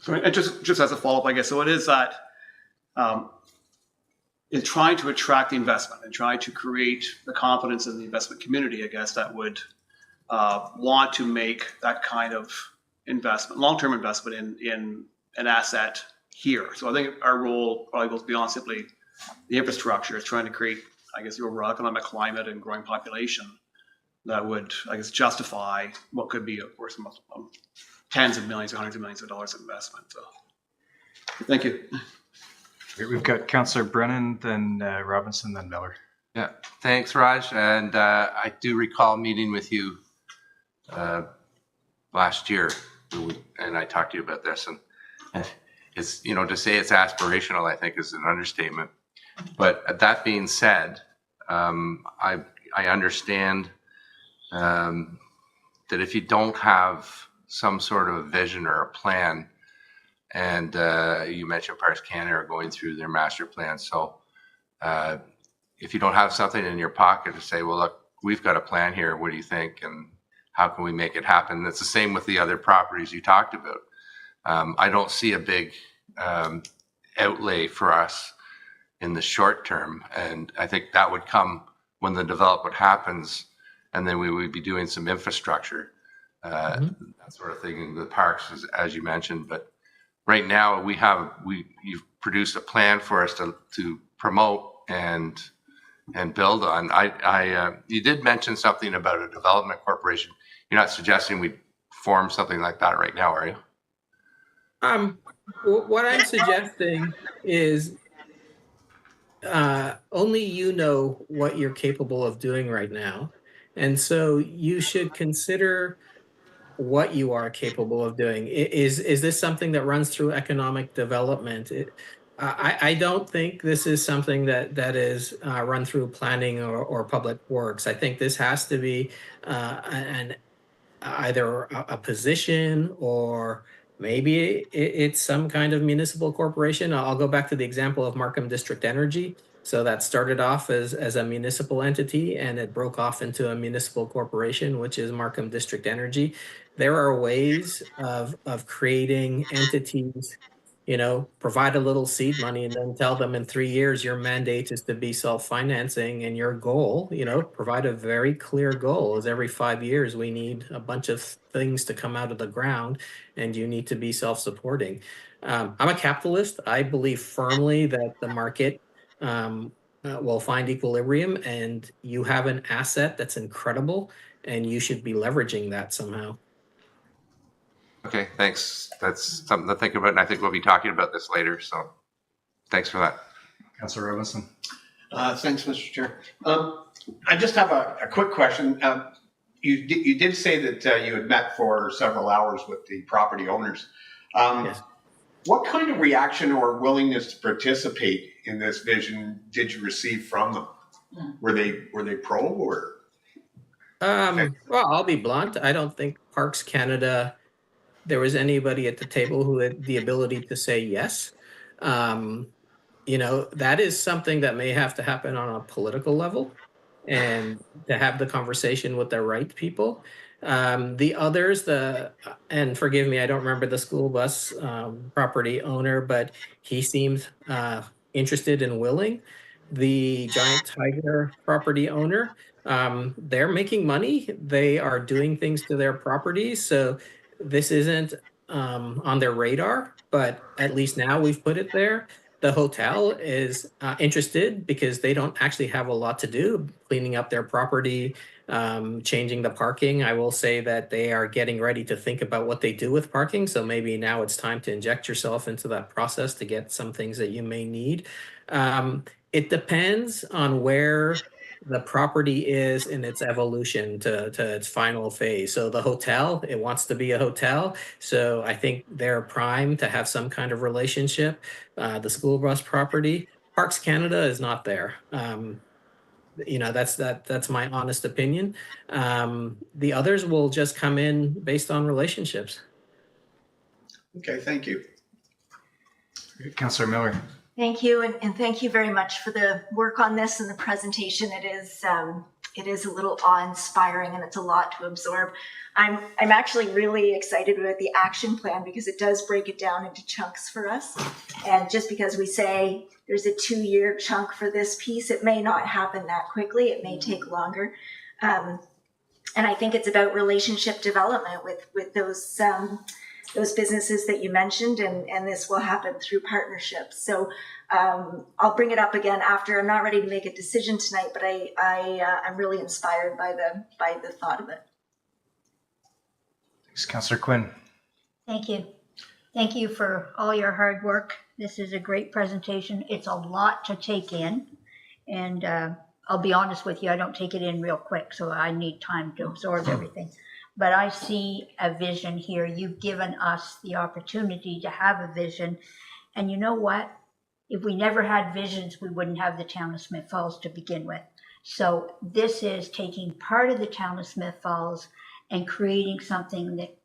So and just as a follow-up, I guess, so it is that in trying to attract the investment and trying to create the confidence in the investment community, I guess, that would want to make that kind of investment, long-term investment in an asset here. So I think our role probably goes beyond simply the infrastructure. It's trying to create, I guess, the overall economic climate and growing population that would, I guess, justify what could be, of course, tens of millions or hundreds of millions of dollars of investment. So thank you. We've got Councillor Brennan, then Robinson, then Miller. Yeah, thanks, Raj. And I do recall meeting with you last year, and I talked to you about this. And it's, to say it's aspirational, I think, is an understatement. But that being said, I understand that if you don't have some sort of a vision or a plan, and you mentioned Parks Canada are going through their master plan. So if you don't have something in your pocket to say, well, look, we've got a plan here. What do you think? And how can we make it happen? It's the same with the other properties you talked about. I don't see a big outlay for us in the short term. And I think that would come when the development happens. And then we would be doing some infrastructure, that sort of thing in the parks, as you mentioned. But right now, you've produced a plan for us to promote and build on. You did mention something about a development corporation. You're not suggesting we form something like that right now, are you? What I'm suggesting is only you know what you're capable of doing right now, and so you should consider what you are capable of doing. Is this something that runs through economic development? I don't think this is something that is run through planning or public works. I think this has to be either a position or maybe it's some kind of municipal corporation. I'll go back to the example of Markham District Energy. So that started off as a municipal entity and it broke off into a municipal corporation, which is Markham District Energy. There are ways of creating entities, provide a little seed money and then tell them in 3 years your mandate is to be self-financing, and your goal, provide a very clear goal is every 5 years we need a bunch of things to come out of the ground and you need to be self-supporting. I'm a capitalist. I believe firmly that the market will find equilibrium, and you have an asset that's incredible and you should be leveraging that somehow. Okay, thanks. That's something to think about, and I think we'll be talking about this later. So thanks for that. Councillor Robinson. Thanks, Mr. Chair. I just have a quick question. You did say that you had met for several hours with the property owners. Yes. What kind of reaction or willingness to participate in this vision did you receive from them? Were they pro or? Well, I'll be blunt. I don't think Parks Canada, there was anybody at the table who had the ability to say yes. That is something that may have to happen on a political level and to have the conversation with the right people. The others, and forgive me, I don't remember the school bus property owner, but he seemed interested and willing. The Giant Tiger property owner, they're making money. They are doing things to their properties. So this isn't on their radar, but at least now we've put it there. The hotel is interested because they don't actually have a lot to do cleaning up their property, changing the parking. I will say that they are getting ready to think about what they do with parking. So maybe now it's time to inject yourself into that process to get some things that you may need. It depends on where the property is in its evolution to its final phase. So the hotel, it wants to be a hotel. So I think they're primed to have some kind of relationship. The school bus property, Parks Canada is not there. That's my honest opinion. The others will just come in based on relationships. Okay, thank you. Councillor Miller. Thank you, and thank you very much for the work on this and the presentation. It is a little awe-inspiring, and it's a lot to absorb. I'm actually really excited about the action plan because it does break it down into chunks for us. And just because we say there's a 2-year chunk for this piece, it may not happen that quickly. It may take longer. And I think it's about relationship development with those businesses that you mentioned, and this will happen through partnerships. So I'll bring it up again after. I'm not ready to make a decision tonight, but I'm really inspired by the thought of it. Thanks, Councillor Quinn. Thank you. Thank you for all your hard work. This is a great presentation. It's a lot to take in. And I'll be honest with you, I don't take it in real quick, so I need time to absorb everything. But I see a vision here. You've given us the opportunity to have a vision. And you know what? If we never had visions, we wouldn't have the town of Smith Falls to begin with. So this is taking part of the town of Smith Falls and creating something that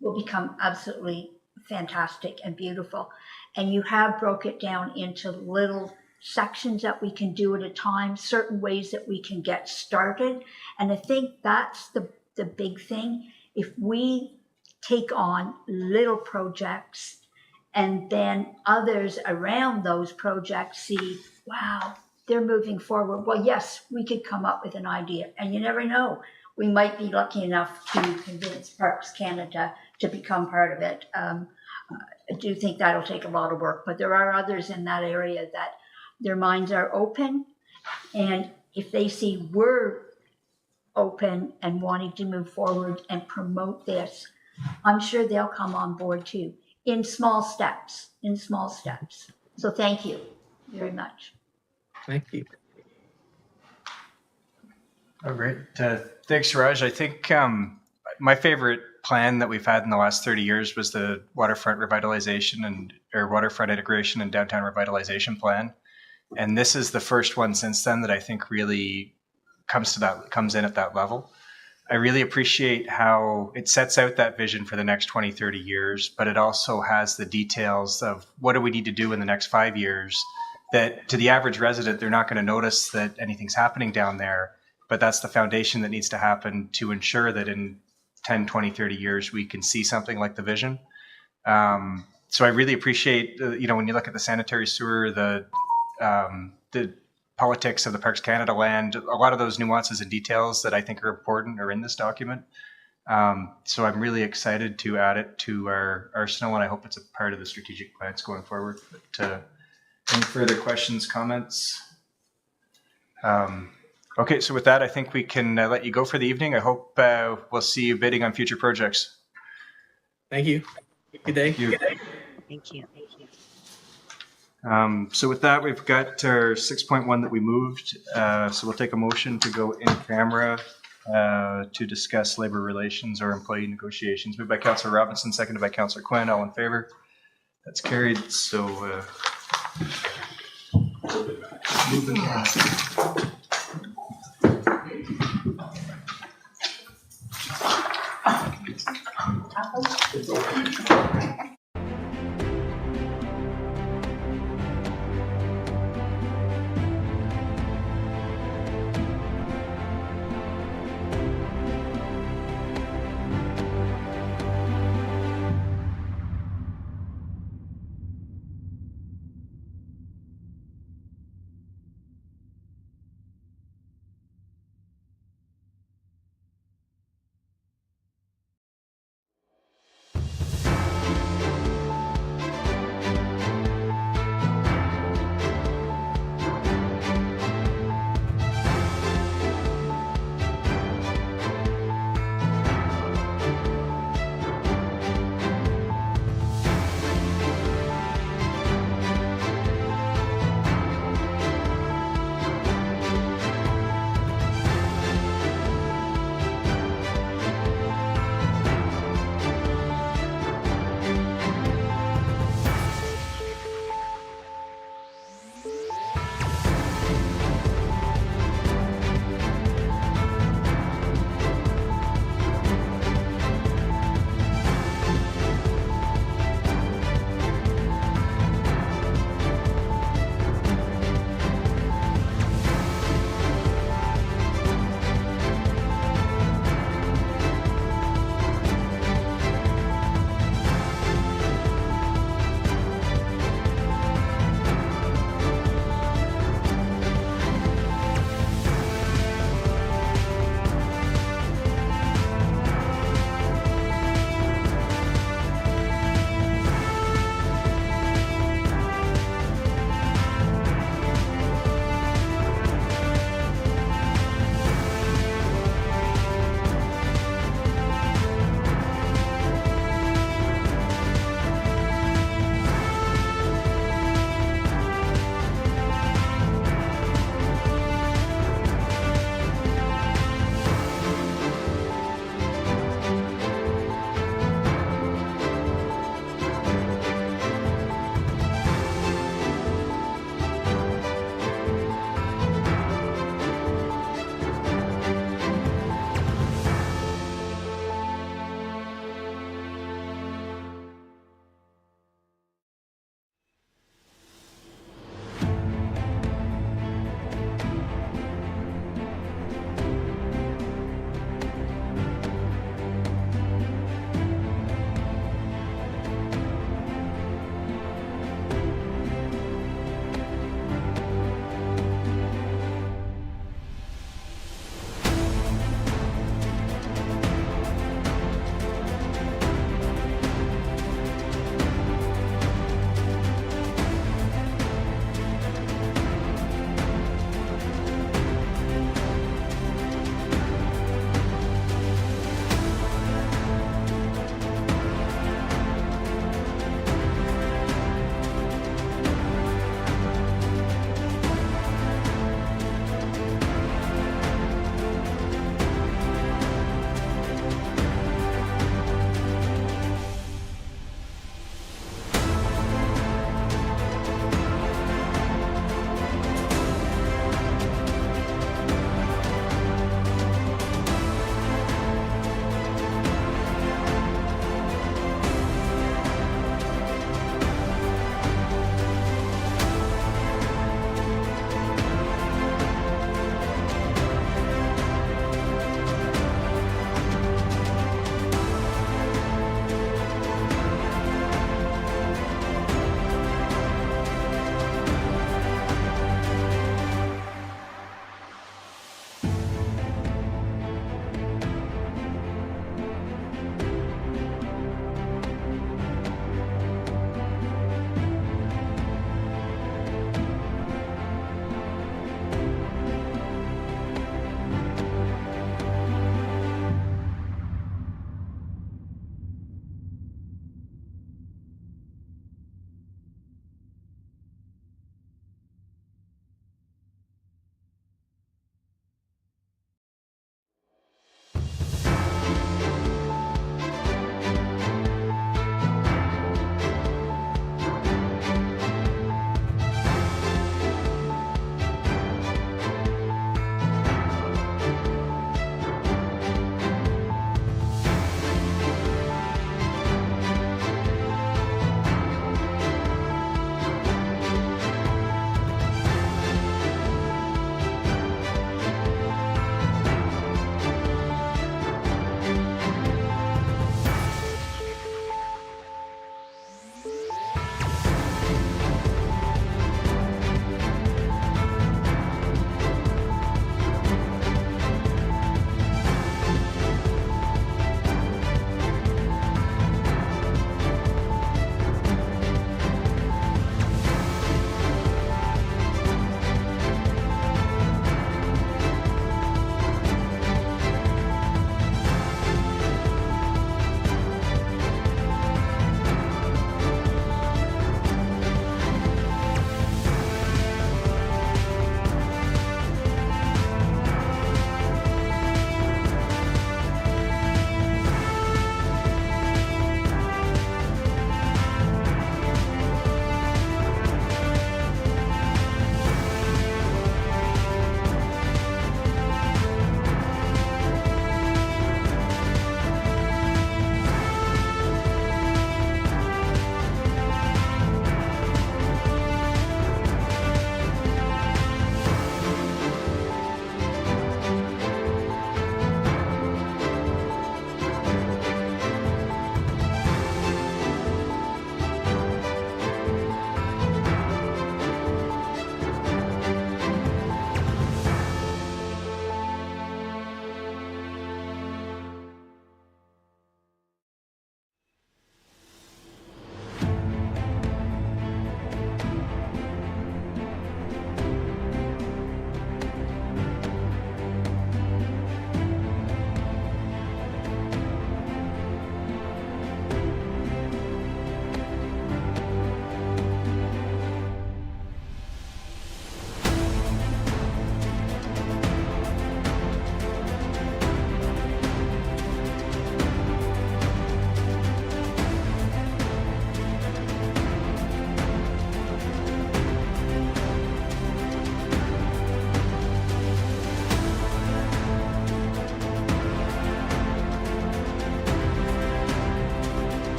will become absolutely fantastic and beautiful. And you have broke it down into little sections that we can do at a time, certain ways that we can get started. And I think that's the big thing. If we take on little projects and then others around those projects see, wow, they're moving forward. Well, yes, we could come up with an idea. And you never know. We might be lucky enough to convince Parks Canada to become part of it. I do think that'll take a lot of work, but there are others in that area that their minds are open. And if they see we're open and wanting to move forward and promote this, I'm sure they'll come on board too, in small steps. So thank you very much. Thank you. Oh, great. Thanks, Raj. I think my favorite plan that we've had in the last 30 years was the waterfront revitalization or waterfront integration and downtown revitalization plan. And this is the first one since then that I think really comes in at that level. I really appreciate how it sets out that vision for the next 20, 30 years, but it also has the details of what do we need to do in the next 5 years that to the average resident, they're not going to notice that anything's happening down there, but that's the foundation that needs to happen to ensure that in 10, 20, 30 years, we can see something like the vision. So I really appreciate, when you look at the sanitary sewer, the politics of the Parks Canada land, a lot of those nuances and details that I think are important are in this document. So I'm really excited to add it to our arsenal, and I hope it's a part of the strategic plans going forward. But any further questions, comments? Okay, so with that, I think we can let you go for the evening. I hope we'll see you bidding on future projects. Thank you. Good day. Thank you. Thank you. So with that, we've got our 6.1 that we moved. So we'll take a motion to go in camera to discuss labor relations or employee negotiations. Moved by Councillor Robinson, seconded by Councillor Quinn. All in favor? That's carried. So moving on.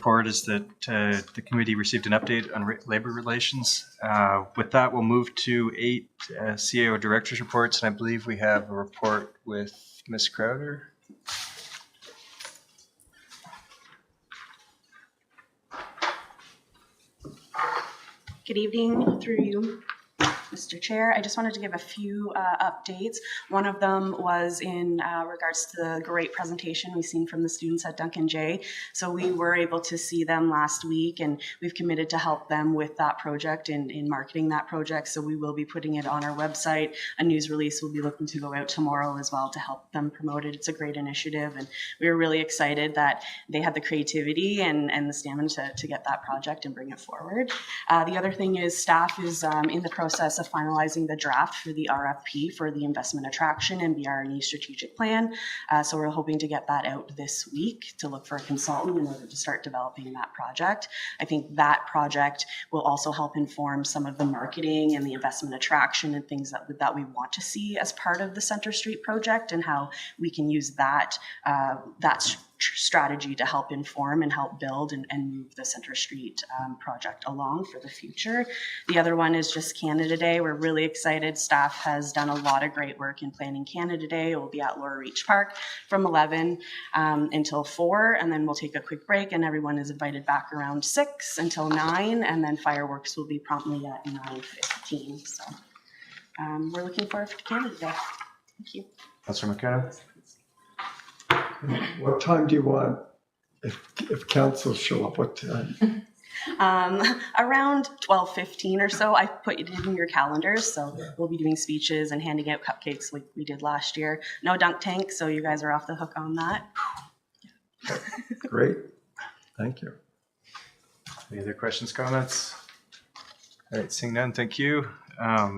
report is that the committee received an update on labor relations. With that, we'll move to 8 CAO directors reports, and I believe we have a report with Ms. Crowder. Good evening through you, Mr. Chair. I just wanted to give a few updates. One of them was in regards to the great presentation we've seen from the students at Duncan Jay. So we were able to see them last week, and we've committed to help them with that project in marketing that project. So we will be putting it on our website. A news release will be looking to go out tomorrow as well to help them promote it. It's a great initiative, and we were really excited that they had the creativity and the stamina to get that project and bring it forward. The other thing is staff is in the process of finalizing the draft for the RFP for the investment attraction and BRNE strategic plan. So we're hoping to get that out this week to look for a consultant in order to start developing that project. I think that project will also help inform some of the marketing and the investment attraction and things that we want to see as part of the Centre Street project, and how we can use that strategy to help inform and help build and move the Centre Street project along for the future. The other one is just Canada Day. We're really excited. Staff has done a lot of great work in planning Canada Day. It will be at Laura Reach Park from 11 until 4, and then we'll take a quick break, and everyone is invited back around 6 until 9, and then fireworks will be promptly at 9:15. So we're looking forward to Canada Day. Thank you. Councillor McKenna. What time do you want? If council show up, what time? Around 12:15 or so. I put it in your calendars, so we'll be doing speeches and handing out cupcakes like we did last year. No dunk tank, so you guys are off the hook on that. Great. Thank you. Any other questions, comments? All right, seeing none, thank you. Sorry.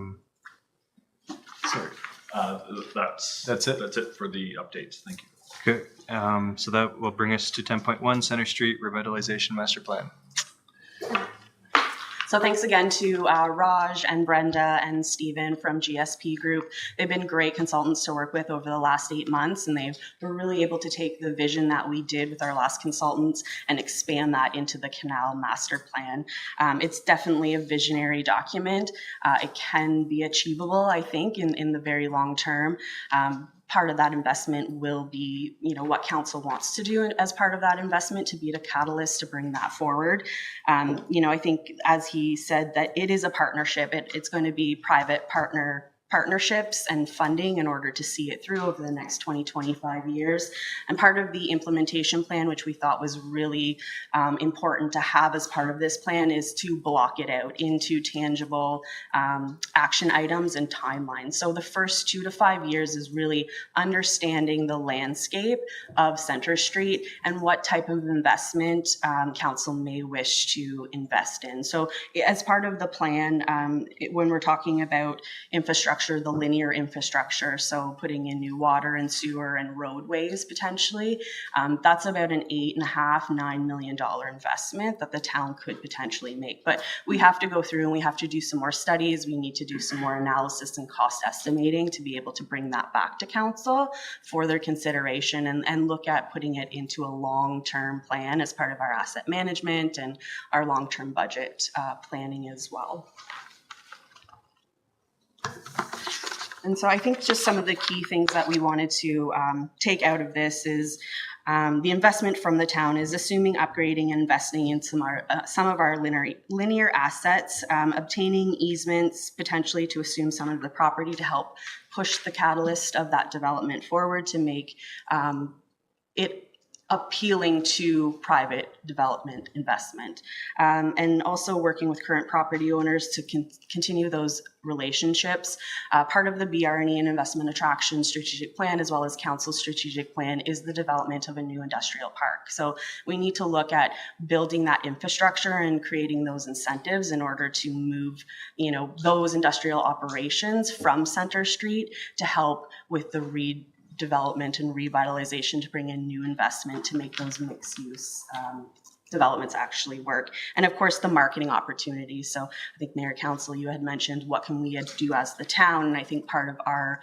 That's it? That's it for the updates. Thank you. Good. So that will bring us to 10.1, Centre Street Revitalization Master Plan. So thanks again to Raj and Brenda and Stephen from GSP Group. They've been great consultants to work with over the last 8 months, and they were really able to take the vision that we did with our last consultants and expand that into the Canal Master Plan. It's definitely a visionary document. It can be achievable, I think, in the very long term. Part of that investment will be, what council wants to do as part of that investment to be the catalyst to bring that forward. I think, as he said, that it is a partnership. It's going to be private partnerships and funding in order to see it through over the next 20-25 years. And part of the implementation plan, which we thought was really important to have as part of this plan, is to block it out into tangible action items and timelines. So the first 2 to 5 years is really understanding the landscape of Centre Street and what type of investment council may wish to invest in. So as part of the plan, when we're talking about infrastructure, the linear infrastructure, so putting in new water and sewer and roadways potentially, that's about an $8.5–9 million investment that the town could potentially make. But we have to go through and we have to do some more studies. We need to do some more analysis and cost estimating to be able to bring that back to council for their consideration and look at putting it into a long-term plan as part of our asset management and our long-term budget planning as well. And so I think just some of the key things that we wanted to take out of this is the investment from the town is assuming upgrading and investing in some of our linear assets, obtaining easements potentially to assume some of the property to help push the catalyst of that development forward to make it appealing to private development investment, and also working with current property owners to continue those relationships. Part of the BRNE and investment attraction strategic plan, as well as council's strategic plan, is the development of a new industrial park. So we need to look at building that infrastructure and creating those incentives in order to move, those industrial operations from Centre Street to help with the redevelopment and revitalization, to bring in new investment to make those mixed use developments actually work. And of course, the marketing opportunities. So I think Mayor Council, you had mentioned what can we do as the town? And I think part of our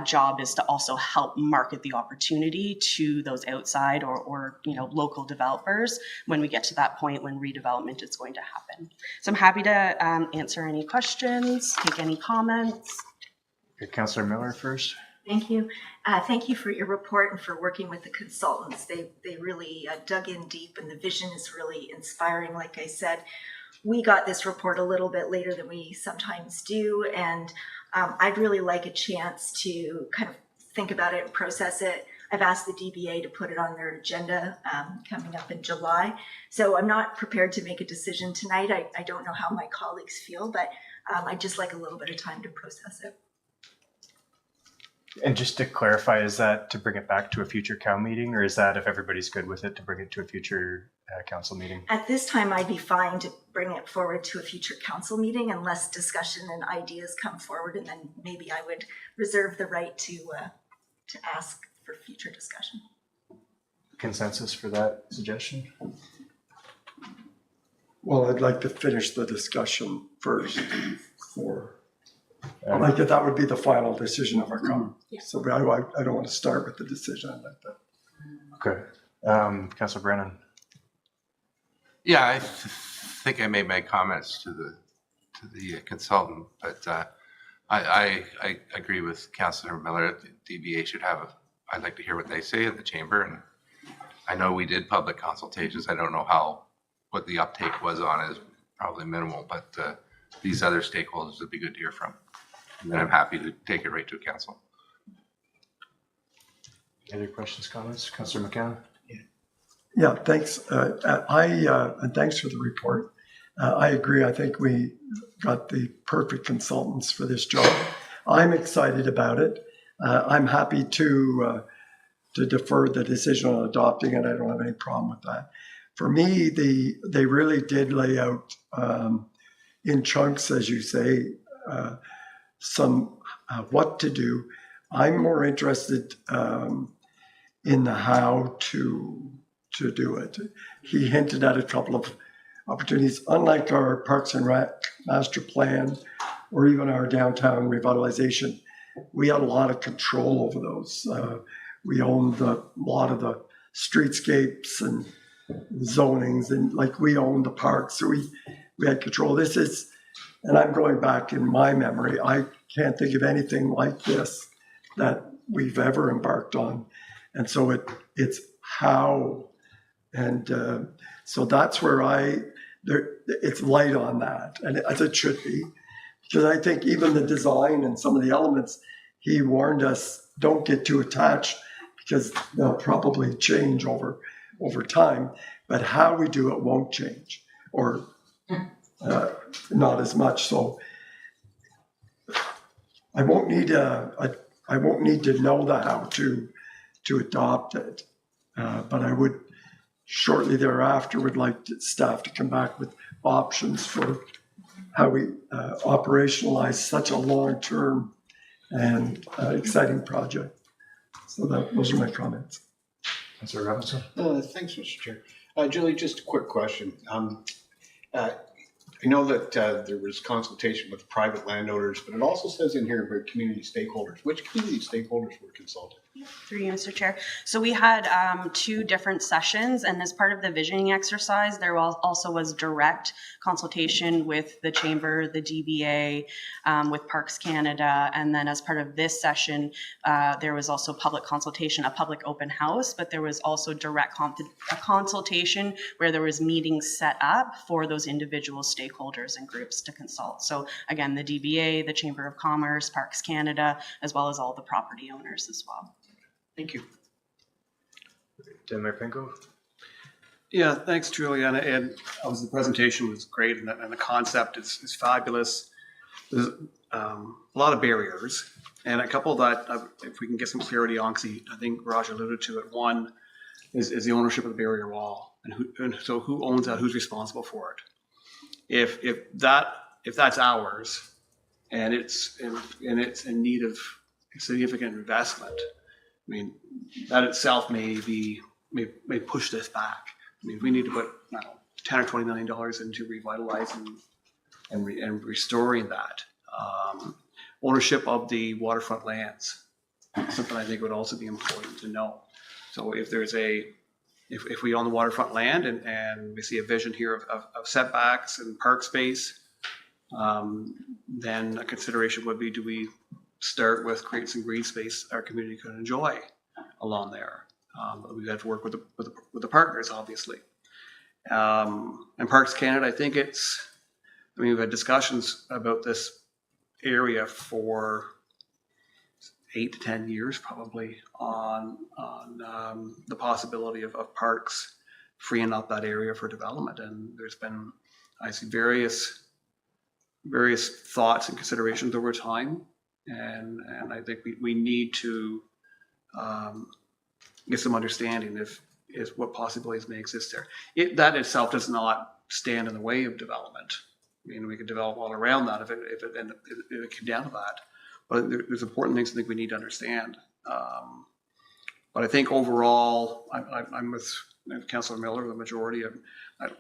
job is to also help market the opportunity to those outside or local developers when we get to that point when redevelopment is going to happen. So I'm happy to answer any questions, take any comments. Okay, Councillor Miller first. Thank you. Thank you for your report and for working with the consultants. They really dug in deep, and the vision is really inspiring. Like I said, we got this report a little bit later than we sometimes do, and I'd really like a chance to kind of think about it and process it. I've asked the DBA to put it on their agenda coming up in July. So I'm not prepared to make a decision tonight. I don't know how my colleagues feel, but I'd just like a little bit of time to process it. And just to clarify, is that to bring it back to a future COW meeting, or is that, if everybody's good with it, to bring it to a future council meeting? At this time, I'd be fine to bring it forward to a future council meeting unless discussion and ideas come forward, and then maybe I would reserve the right to ask for future discussion. Consensus for that suggestion? Well, I'd like to finish the discussion first for, like that would be the final decision of our COW. Yeah. So I don't want to start with the decision like that. Okay. Councillor Brennan. Yeah, I think I made my comments to the consultant, but I agree with Councillor Miller. The DBA should have I'd like to hear what they say in the chamber, and I know we did public consultations. I don't know what the uptake was on it. Is probably minimal, but these other stakeholders would be good to hear from. And then I'm happy to take it right to council. Any other questions, comments? Councillor McCann? Yeah, thanks. And thanks for the report. I agree. I think we got the perfect consultants for this job. I'm excited about it. I'm happy to defer the decision on adopting it. I don't have any problem with that. For me, they really did lay out in chunks, as you say, some what to do. I'm more interested in the how to do it. He hinted at a couple of opportunities, unlike our Parks and Rec master plan or even our downtown revitalization. We had a lot of control over those. We owned a lot of the streetscapes and zonings, and like we owned the parks, so we had control. This is, and I'm going back in my memory, I can't think of anything like this that we've ever embarked on. And so it's how, and so that's where it's light on that, and as it should be, because I think even the design and some of the elements, he warned us, don't get too attached because they'll probably change over time, but how we do it won't change, or not as much. So I won't need to know the how to adopt it, but I would shortly thereafter would like staff to come back with options for how we operationalize such a long-term and exciting project. So those are my comments. Councillor Robinson. Thanks, Mr. Chair. Julie, just a quick question. I know that there was consultation with private landowners, but it also says in here about community stakeholders. Which community stakeholders were consulted? Through you, Mr. Chair. So we had 2 different sessions, and as part of the visioning exercise, there also was direct consultation with the Chamber, the DBA, with Parks Canada, and then as part of this session, there was also public consultation, a public open house, but there was also direct consultation where there was meetings set up for those individual stakeholders and groups to consult. So again, the DBA, the Chamber of Commerce, Parks Canada, as well as all the property owners as well. Thank you. Mayor Pinko. Yeah, thanks, Juliana. And obviously the presentation was great, and the concept is fabulous. There's a lot of barriers, and a couple that if we can get some clarity on, because I think Raj alluded to it. One is the ownership of the barrier wall, and so who owns that? Who's responsible for it? If that's ours, and it's in need of significant investment, I mean, that itself may push this back. I mean, we need to put, I don't know, $10 or $20 million into revitalizing and restoring that. Ownership of the waterfront lands, something I think would also be important to know. So if there's if we own the waterfront land and we see a vision here of setbacks and park space, then a consideration would be, do we start with creating some green space our community can enjoy along there? But we have to work with the partners, obviously. And Parks Canada, I think we've had discussions about this area for 8 to 10 years probably on the possibility of parks freeing up that area for development. And there's been, I see various thoughts and considerations over time. And I think we need to get some understanding is what possibilities may exist there. That itself does not stand in the way of development. I mean, we could develop all around that if it came down to that. But there's important things I think we need to understand. But I think overall, I'm with Councillor Miller, the majority of.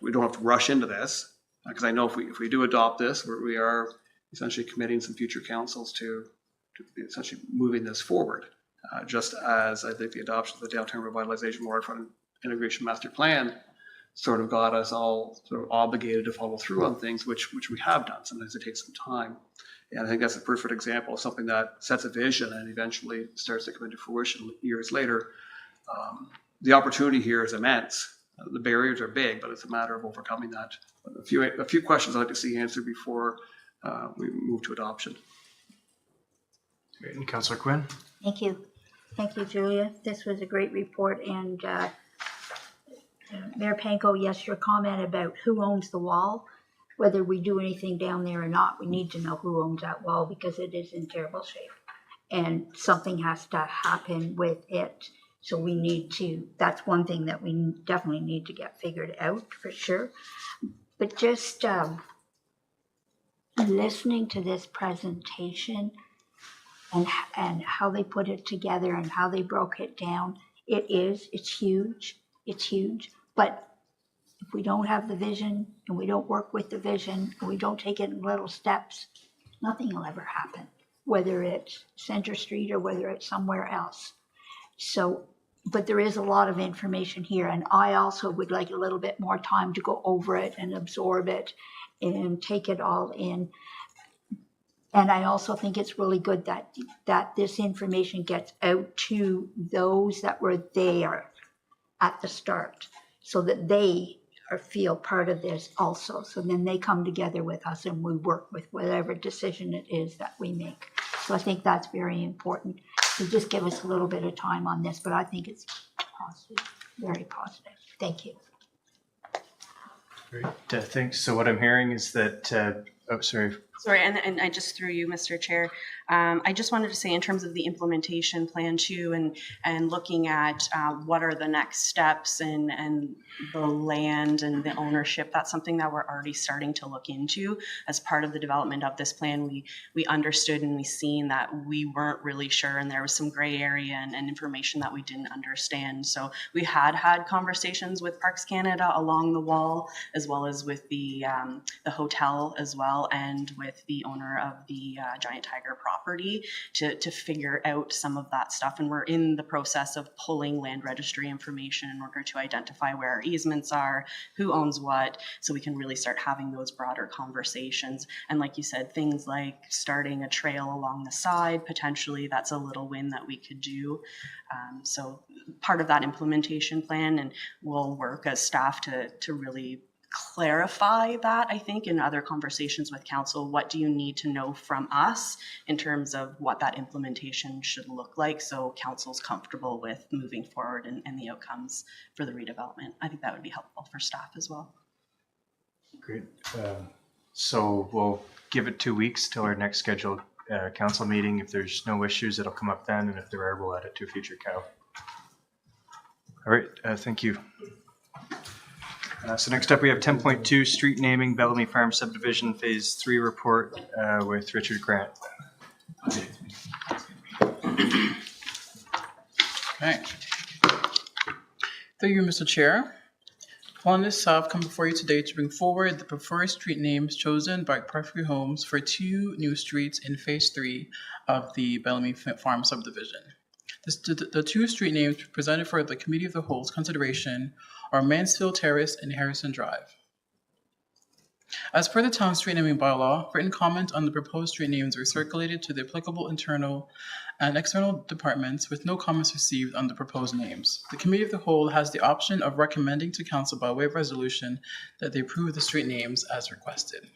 We don't have to rush into this because I know if we do adopt this, we are essentially committing some future councils to essentially moving this forward. Just as I think the adoption of the Downtown Revitalization Waterfront Integration Master Plan sort of got us all sort of obligated to follow through on things, which we have done. Sometimes it takes some time. And I think that's a perfect example of something that sets a vision and eventually starts to come into fruition years later. The opportunity here is immense. The barriers are big, but it's a matter of overcoming that. A few questions I'd like to see answered before we move to adoption. Great. And Councillor Quinn? Thank you. Thank you, Julia. This was a great report. And Mayor Panko, yes, your comment about who owns the wall, whether we do anything down there or not, we need to know who owns that wall because it is in terrible shape. And something has to happen with it. So we need to, that's one thing that we definitely need to get figured out for sure. But just listening to this presentation and how they put it together and how they broke it down, it's huge. It's huge. But if we don't have the vision and we don't work with the vision and we don't take it in little steps, nothing will ever happen, whether it's Center Street or whether it's somewhere else. So, but there is a lot of information here, and I also would like a little bit more time to go over it and absorb it and take it all in. And I also think it's really good that this information gets out to those that were there at the start so that they feel part of this also. So then they come together with us and we work with whatever decision it is that we make. So I think that's very important. So just give us a little bit of time on this, but I think it's positive, very positive. Thank you. Great. Thanks. So what I'm hearing is that, Sorry, and I just threw you, Mr. Chair. I just wanted to say in terms of the implementation plan too, and looking at what are the next steps and the land and the ownership, that's something that we're already starting to look into as part of the development of this plan. We understood and we seen that we weren't really sure, and there was some gray area and information that we didn't understand. So we had conversations with Parks Canada along the wall, as well as with the hotel as well, and with the owner of the Giant Tiger property to figure out some of that stuff. And we're in the process of pulling land registry information in order to identify where our easements are, who owns what, so we can really start having those broader conversations. And like you said, things like starting a trail along the side, potentially that's a little win that we could do. So part of that implementation plan, and we'll work as staff to really clarify that, I think, in other conversations with council. What do you need to know from us in terms of what that implementation should look like, so council's comfortable with moving forward and the outcomes for the redevelopment? I think that would be helpful for staff as well. Great. So we'll give it 2 weeks till our next scheduled council meeting. If there's no issues, it'll come up then, and if there are, we'll add it to a future COW. All right, thank you. So next up, we have 10.2 street naming, Bellamy Farm Subdivision Phase 3 report with Richard Grant. Okay. Thank you, Mr. Chair. Upon this, I've come before you today to bring forward the preferred street names chosen by Parkview Homes for 2 new streets in Phase 3 of the Bellamy Farm subdivision. The 2 street names presented for the Committee of the Whole's consideration are Mansfield Terrace and Harrison Drive. As per the town street naming bylaw, written comments on the proposed street names were circulated to the applicable internal and external departments with no comments received on the proposed names. The Committee of the Whole has the option of recommending to Council by way of resolution that they approve the street names as requested.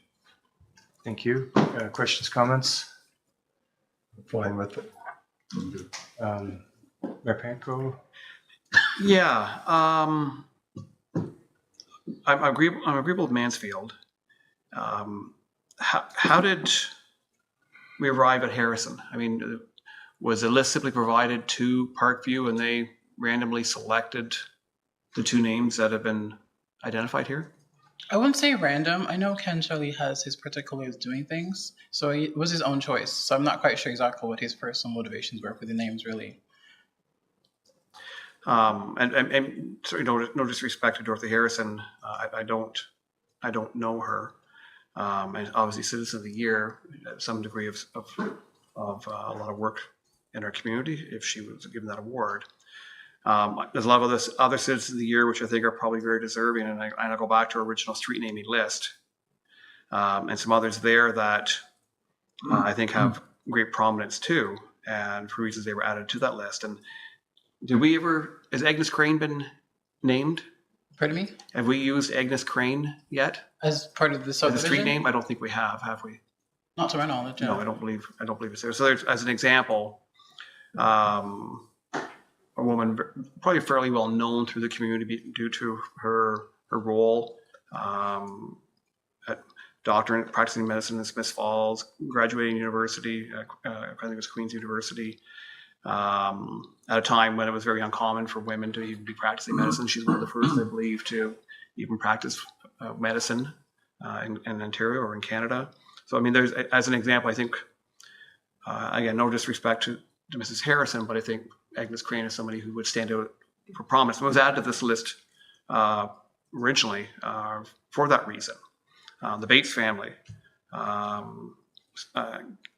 Thank you. Questions, comments? Fine with it. Mayor Panko? Yeah, I'm agreeable with Mansfield. How did we arrive at Harrison? I mean, was the list simply provided to Parkview and they randomly selected the 2 names that have been identified here? I wouldn't say random. I know Ken Shelley has his particular ways of doing things, so it was his own choice. So I'm not quite sure exactly what his personal motivations were for the names, really. And sorry, no disrespect to Dorothy Harrison. I don't know her. And obviously, Citizen of the Year, some degree of a lot of work in our community. If she was given that award, there's a lot of other Citizens of the Year which I think are probably very deserving. And I go back to our original street naming list, and some others there that I think have great prominence too, and for reasons they were added to that list. And has Agnes Crane been named? Pardon me? Have we used Agnes Crane yet? As part of the subdivision? As a street name? I don't think we have we? Not to my knowledge, no. No, I don't believe it's there. So there's, as an example, a woman probably fairly well known through the community due to her role, doctorate practicing medicine in Smiths Falls, graduating university, I think it was Queen's University, at a time when it was very uncommon for women to even be practicing medicine. She's one of the first, I believe, to even practice medicine in Ontario or in Canada. So, I mean, there's, as an example, I think, again, no disrespect to Mrs. Harrison, but I think Agnes Crane is somebody who would stand out for prominence. It was added to this list originally for that reason. The Bates family,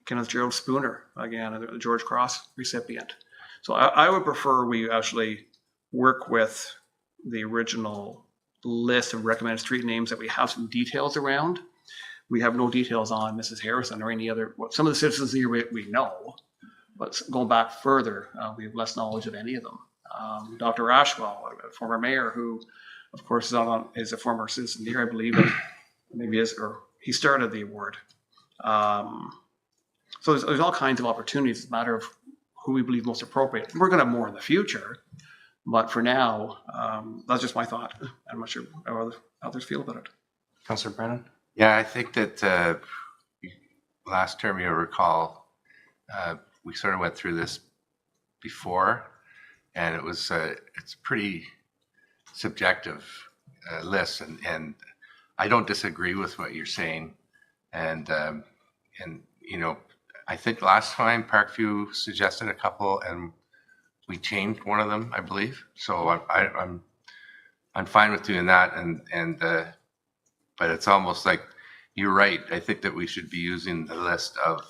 Kenneth Gerald Spooner, again, a George Cross recipient. So I would prefer we actually work with the original list of recommended street names that we have some details around. We have no details on Mrs. Harrison or any other, some of the citizens here we know, but going back further, we have less knowledge of any of them. Dr. Ashwell, a former mayor who, of course, is a former citizen here, I believe, maybe is, or he started the award. So there's all kinds of opportunities. It's a matter of who we believe most appropriate. We're going to have more in the future, but for now, that's just my thought. I'm not sure how others feel about it. Councillor Brennan? Yeah, I think that last term, you'll recall, we sort of went through this before, and it was it's a pretty subjective list, and I don't disagree with what you're saying, and you know, I think last time Parkview suggested a couple, and we changed one of them, I believe. So I'm fine with doing that, and but it's almost like you're right. I think that we should be using the list of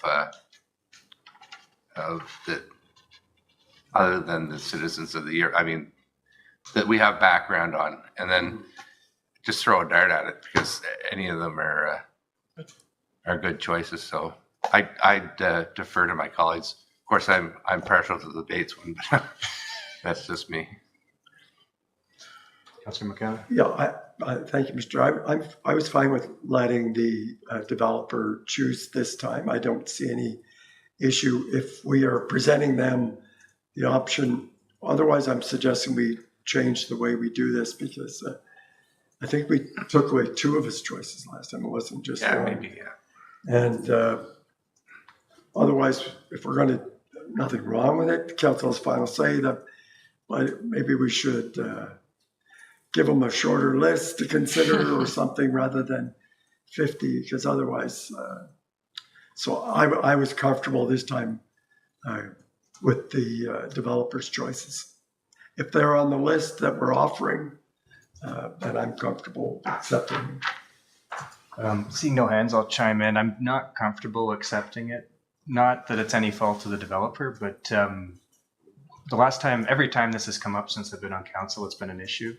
the other than the Citizens of the Year. I mean, that we have background on, and then just throw a dart at it because any of them are good choices. So I'd defer to my colleagues. Of course, I'm partial to the Bates one, but that's just me. Councillor McKenna? Yeah, I thank you, Mr. I was fine with letting the developer choose this time. I don't see any issue if we are presenting them the option. Otherwise, I'm suggesting we change the way we do this because I think we took away 2 of his choices last time. It wasn't just one. Maybe, yeah. And otherwise, if we're going to, nothing wrong with it, council's final say that, but maybe we should give them a shorter list to consider or something rather than 50, because otherwise, so I was comfortable this time with the developers' choices. If they're on the list that we're offering, and I'm comfortable accepting. Seeing no hands, I'll chime in. I'm not comfortable accepting it. Not that it's any fault of the developer, but every time this has come up since I've been on council, it's been an issue.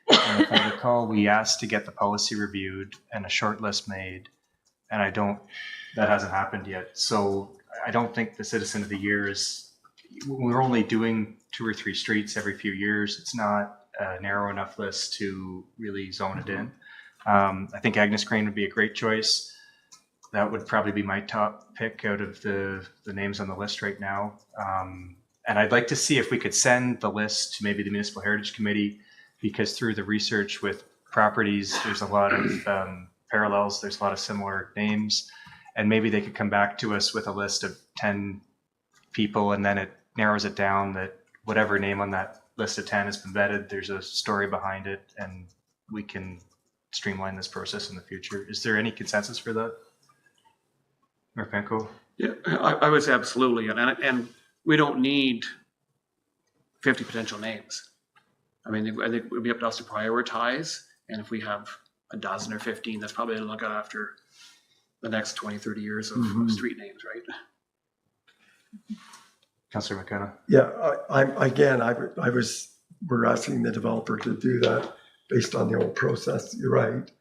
And if I recall, we asked to get the policy reviewed and a short list made, and that hasn't happened yet. So I don't think the Citizen of the Year we're only doing 2 or 3 streets every few years. It's not a narrow enough list to really zone it in. I think Agnes Crane would be a great choice. That would probably be my top pick out of the names on the list right now. And I'd like to see if we could send the list to maybe the Municipal Heritage Committee, because through the research with properties, there's a lot of parallels. There's a lot of similar names. And maybe they could come back to us with a list of 10 people, and then it narrows it down that whatever name on that list of 10 has been vetted, there's a story behind it, and we can streamline this process in the future. Is there any consensus for that? Mayor Penko? Yeah, I would say absolutely. And we don't need 50 potential names. I mean, I think it would be up to us to prioritize. And if we have a dozen or 15, that's probably to look at after the next 20, 30 years of street names, right? Councillor McKenna. Yeah, we're asking the developer to do that based on the old process. You're right.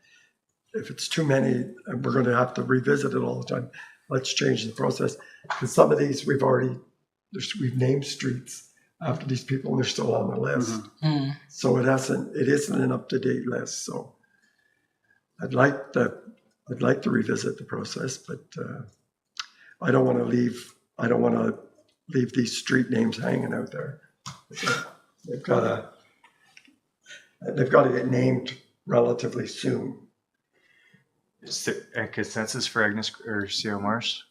If it's too many, we're going to have to revisit it all the time. Let's change the process. Because some of these we've named streets after these people and they're still on the list. So it isn't an up-to-date list. So I'd like to revisit the process, but I don't want to leave these street names hanging out there. They've got to get named relatively soon. Is there a consensus for Agnes or CO Mars?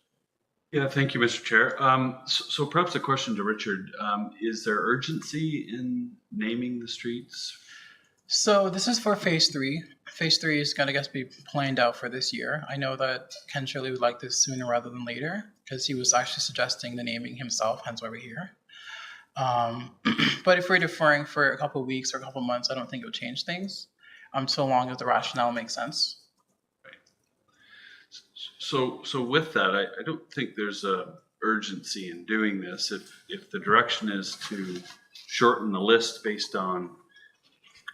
Yeah, thank you, Mr. Chair. So perhaps a question to Richard. Is there urgency in naming the streets? So this is for phase 3. Phase 3 is going to, be planned out for this year. I know that Ken Shirley would like this sooner rather than later, because he was actually suggesting the naming himself, hence why we're here. But if we're deferring for a couple of weeks or a couple of months, I don't think it would change things, so long as the rationale makes sense. So with that, I don't think there's a urgency in doing this. If the direction is to shorten the list based on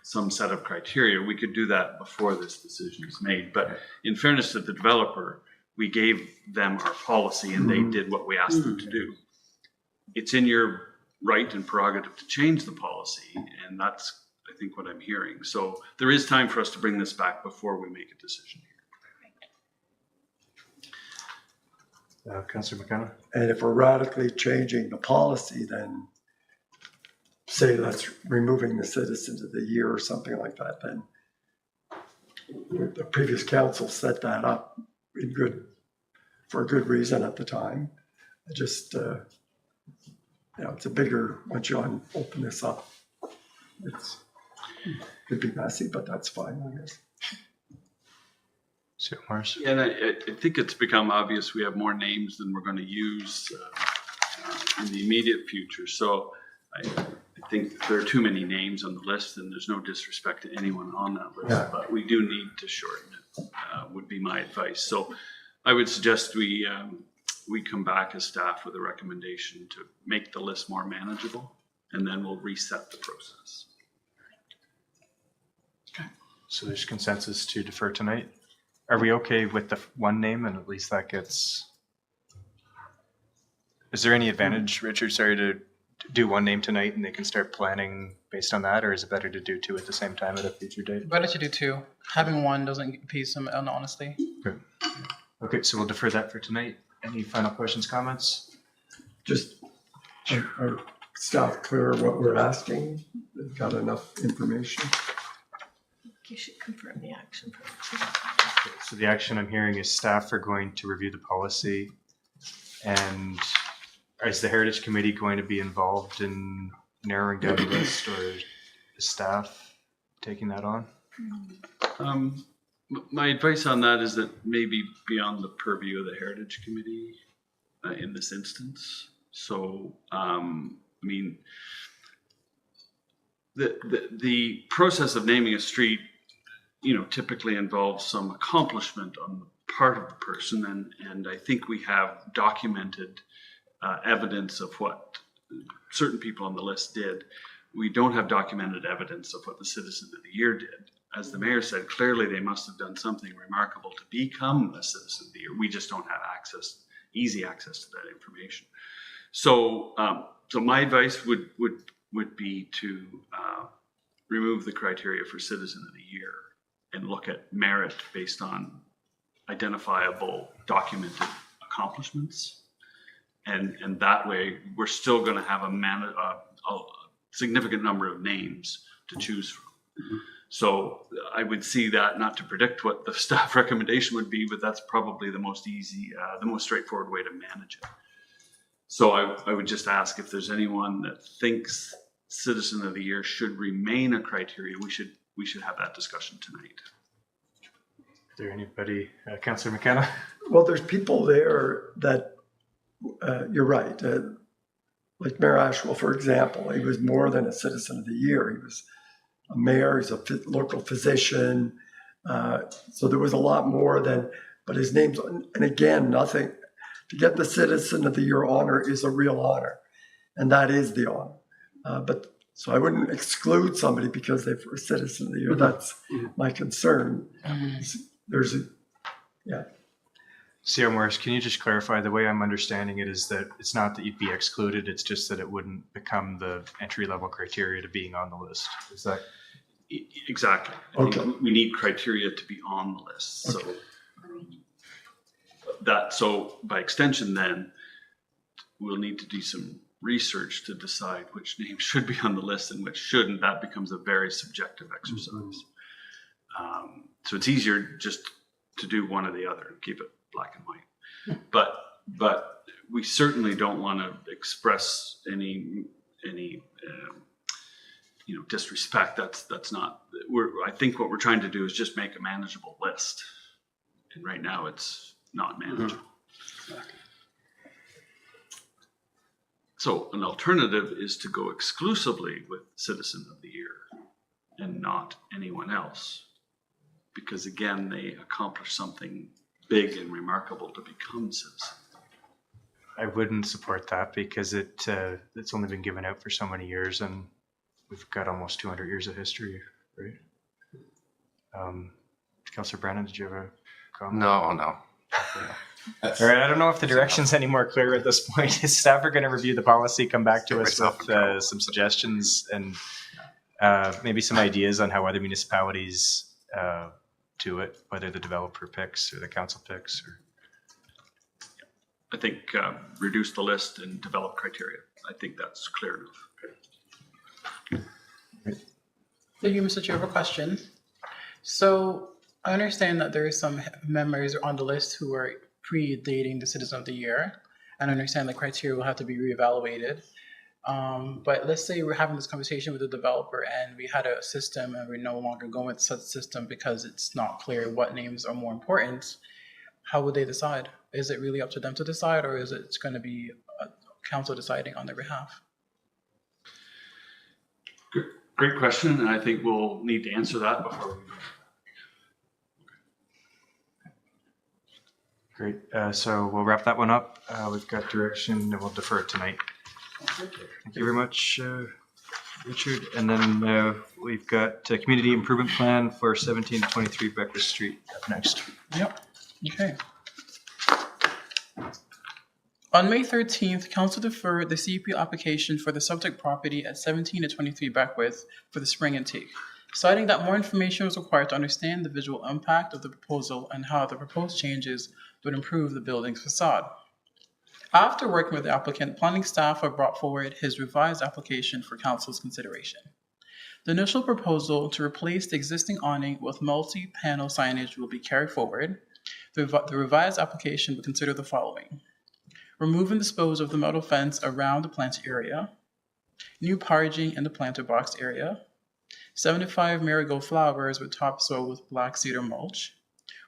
some set of criteria, we could do that before this decision is made. But in fairness to the developer, we gave them our policy and they did what we asked them to do. It's in your right and prerogative to change the policy, and that's, I think, what I'm hearing. So there is time for us to bring this back before we make a decision. Councillor McKenna? And if we're radically changing the policy, then say let's removing the Citizens of the Year or something like that, then the previous council set that up for a good reason at the time. It's a bigger, once you open this up, it could be messy, but that's fine, I guess. CO Mars? Yeah, and I think it's become obvious we have more names than we're going to use in the immediate future. So I think there are too many names on the list, and there's no disrespect to anyone on that list, but we do need to shorten it, would be my advice. So I would suggest we come back as staff with a recommendation to make the list more manageable, and then we'll reset the process. Okay. So there's consensus to defer tonight. Are we okay with the one name, and at least that gets... Is there any advantage, Richard, to do one name tonight and they can start planning based on that, or is it better to do 2 at the same time at a future date? Better to do 2. Having one doesn't appease them, honestly. Good. Okay, so we'll defer that for tonight. Any final questions, comments? Just our staff clear what we're asking? They've got enough information? You should confirm the action. So the action I'm hearing is staff are going to review the policy, and is the Heritage Committee going to be involved in narrowing down the list, or is staff taking that on? My advice on that is that maybe beyond the purview of the Heritage Committee in this instance. So, I mean, the process of naming a street, typically involves some accomplishment on the part of the person, and I think we have documented evidence of what certain people on the list did. We don't have documented evidence of what the Citizen of the Year did. As the mayor said, clearly they must have done something remarkable to become a Citizen of the Year. We just don't have easy access to that information. So, so my advice would be to remove the criteria for Citizen of the Year and look at merit based on identifiable, documented accomplishments. And that way, we're still going to have a significant number of names to choose from. Mm-hmm. So I would see that, not to predict what the staff recommendation would be, but that's probably the most easy, the most straightforward way to manage it. So I would just ask if there's anyone that thinks Citizen of the Year should remain a criteria. We should have that discussion tonight. Is there anybody, Councillor McKenna? Well, there's people there that you're right. Like Mayor Ashwell, for example, he was more than a Citizen of the Year. He was a mayor, he's a local physician. So there was a lot more than, but his name's, and again, nothing, to get the Citizen of the Year honor is a real honor. And that is the honor. But so I wouldn't exclude somebody because they were a Citizen of the Year. That's my concern. There's a, yeah. C.R. Morris, can you just clarify, the way I'm understanding it is that it's not that you'd be excluded, it's just that it wouldn't become the entry-level criteria to being on the list. Is that? Exactly. Okay. We need criteria to be on the list. Okay. So by extension then, we'll need to do some research to decide which names should be on the list and which shouldn't. That becomes a very subjective exercise. Mm-hmm. So it's easier just to do one or the other and keep it black and white. But we certainly don't want to express any disrespect. That's not. I think what we're trying to do is just make a manageable list, and right now it's not manageable. Mm-hmm. So an alternative is to go exclusively with Citizen of the Year and not anyone else, because again, they accomplish something big and remarkable to become citizen. I wouldn't support that because it's only been given out for so many years, and we've got almost 200 years of history, right? Councillor Brennan, did you have a comment? No. All right, I don't know if the direction's any more clear at this point. Staff are going to review the policy, come back to us with some suggestions and maybe some ideas on how other municipalities do it, whether the developer picks or the council picks. Or... I think reduce the list and develop criteria. I think that's clear enough. Thank you, Mr. Chair. I have a question. So I understand that there are some members on the list who are predating the Citizen of the Year, and I understand the criteria will have to be reevaluated. But let's say we're having this conversation with the developer and we had a system and we're no longer going with such system because it's not clear what names are more important. How would they decide? Is it really up to them to decide, or is it going to be council deciding on their behalf? Great question, and I think we'll need to answer that before we Great. So we'll wrap that one up. We've got direction and we'll defer it tonight. Thank you very much, Richard. And then we've got a community improvement plan for 1723 Breakfast Street up next. Yep. Okay. On May 13th, Council deferred the CEP application for the subject property at 17 to 23 Beckwith for the spring intake, citing that more information was required to understand the visual impact of the proposal and how the proposed changes would improve the building's facade. After working with the applicant, planning staff have brought forward his revised application for council's consideration. The initial proposal to replace the existing awning with multi-panel signage will be carried forward. The revised application will consider the following: remove and dispose of the metal fence around the planter area, new parging in the planter box area, 75 marigold flowers with topsoil with black cedar mulch,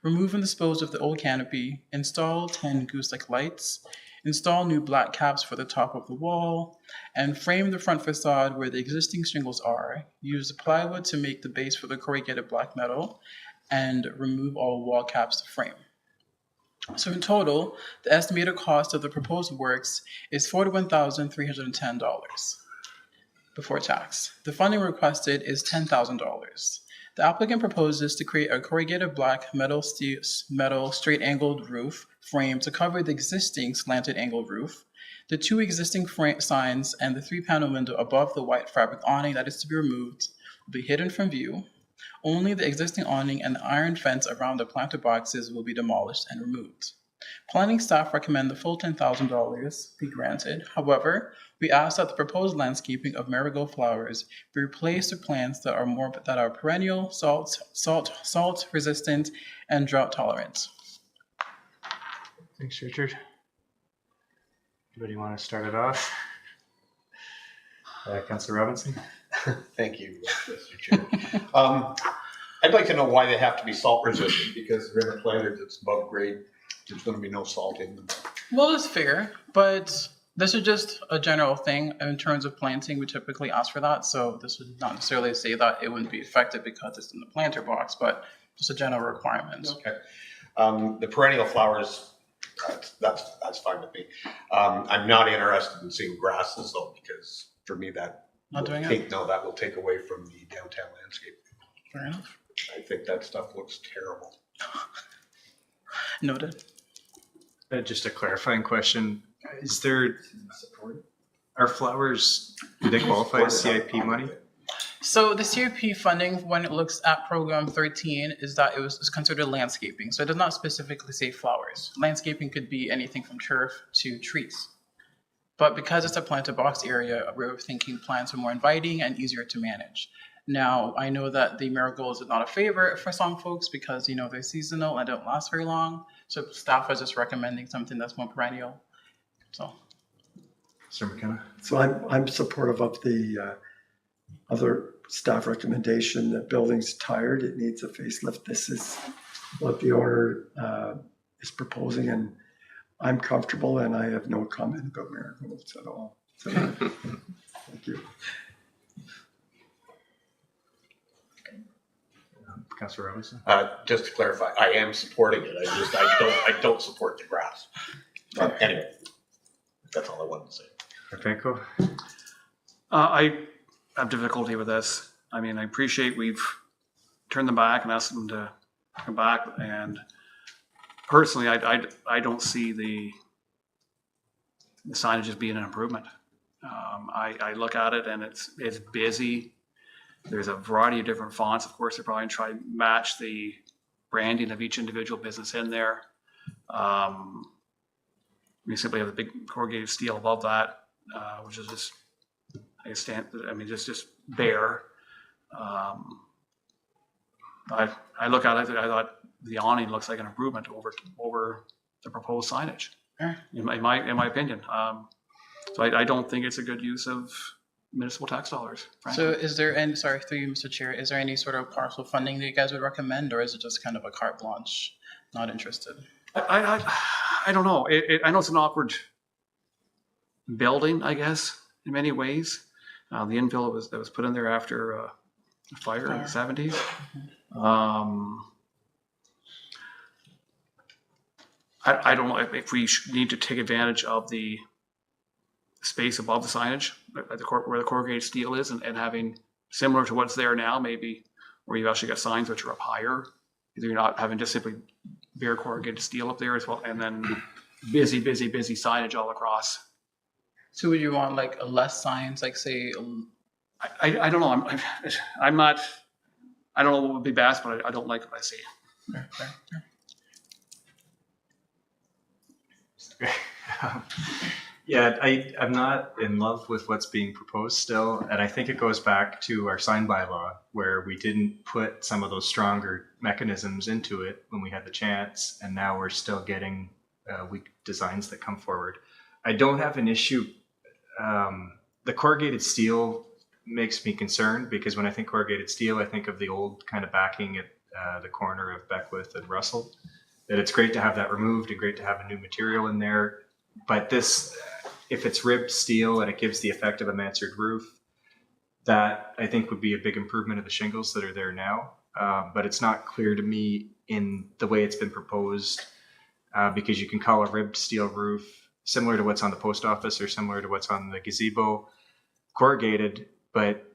remove and dispose of the old canopy, install 10 goose-like lights, install new black caps for the top of the wall, and frame the front facade where the existing shingles are. Use the plywood to make the base for the corrugated black metal, and remove all wall caps to frame. So in total, the estimated cost of the proposed works is $41,310 before tax. The funding requested is $10,000. The applicant proposes to create a corrugated black metal straight-angled roof frame to cover the existing slanted angled roof, the 2 existing signs, and the 3-panel window above the white fabric awning that is to be removed will be hidden from view. Only the existing awning and the iron fence around the planter boxes will be demolished and removed. Planning staff recommend the full $10,000 be granted. However, we ask that the proposed landscaping of marigold flowers be replaced with plants that are perennial, salt resistant, and drought tolerant. Thanks, Richard. Anybody want to start it off? Councillor Robinson? Thank you, Mr. Chair. I'd like to know why they have to be salt resistant, because they're in a planter that's above grade, there's going to be no salt in them. Well, it's fair, but this is just a general thing. In terms of planting, we typically ask for that, so this would not necessarily say that it wouldn't be effective because it's in the planter box, but just a general requirement. Okay. The perennial flowers, that's fine with me. I'm not interested in seeing grasses though, because for me that will take away from the downtown landscape. Fair enough. I think that stuff looks terrible. Noted. Just a clarifying question. Are flowers, do they qualify as CIP money? So the CIP funding, when it looks at program 13, is that it was considered landscaping. So it does not specifically say flowers. Landscaping could be anything from turf to trees. But because it's a planted box area, we're thinking plants are more inviting and easier to manage. Now, I know that the marigolds are not a favorite for some folks because, they're seasonal and don't last very long. So staff is just recommending something that's more perennial. So, Sir McKenna? So I'm supportive of the other staff recommendation that building's tired, it needs a facelift. This is what the owner is proposing, and I'm comfortable, and I have no comment about marigolds at all. So, thank you. Councillor Robinson? Just to clarify, I am supporting it. I don't support the grass. Anyway, that's all I wanted to say. Rapenko? I have difficulty with this. I mean, I appreciate we've turned them back and asked them to come back. And personally, I don't see the signage as being an improvement. I look at it and it's busy. There's a variety of different fonts. Of course, they're probably going to try and match the branding of each individual business in there. We simply have the big corrugated steel above that, which is just, just bare. I look at it, I thought the awning looks like an improvement over the proposed signage, in my opinion. So I don't think it's a good use of municipal tax dollars. Frankly. So is there any, sorry, through you, Mr. Chair, is there any sort of partial funding that you guys would recommend, or is it just kind of a carte blanche, not interested? I don't know. I know it's an awkward building, I guess, in many ways. The infill that was put in there after a fire in the 70s. I don't know if we need to take advantage of the space above the signage at where the corrugated steel is, and having similar to what's there now, maybe where you've actually got signs which are up higher. You're not having just simply bare corrugated steel up there as well, and then busy signage all across. So would you want like a less signs, like say? I don't know. I'm not. I don't know what would be best, but I don't like what I see. Yeah, I'm not in love with what's being proposed still, and I think it goes back to our sign bylaw where we didn't put some of those stronger mechanisms into it when we had the chance, and now we're still getting weak designs that come forward. I don't have an issue. The corrugated steel makes me concerned because when I think corrugated steel, I think of the old kind of backing at the corner of Beckwith and Russell. That it's great to have that removed and great to have a new material in there. But this, if it's ribbed steel and it gives the effect of a mansard roof, that I think would be a big improvement of the shingles that are there now. But it's not clear to me in the way it's been proposed, because you can call a ribbed steel roof similar to what's on the post office or similar to what's on the gazebo corrugated, but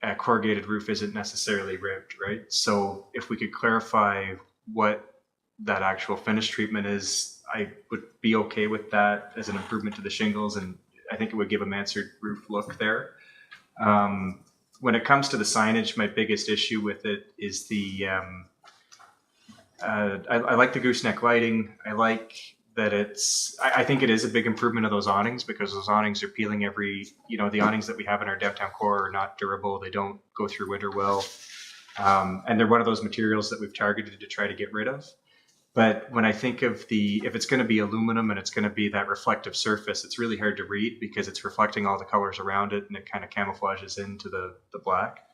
a corrugated roof isn't necessarily ribbed, right? So if we could clarify what that actual finish treatment is, I would be okay with that as an improvement to the shingles, and I think it would give a mansard roof look there. When it comes to the signage, my biggest issue with it is the, I like the gooseneck lighting. I like that I think it is a big improvement of those awnings, because those awnings are peeling the awnings that we have in our downtown core are not durable. They don't go through winter well. And they're one of those materials that we've targeted to try to get rid of. But when I think of if it's going to be aluminum and it's going to be that reflective surface, it's really hard to read because it's reflecting all the colors around it and it kind of camouflages into the black.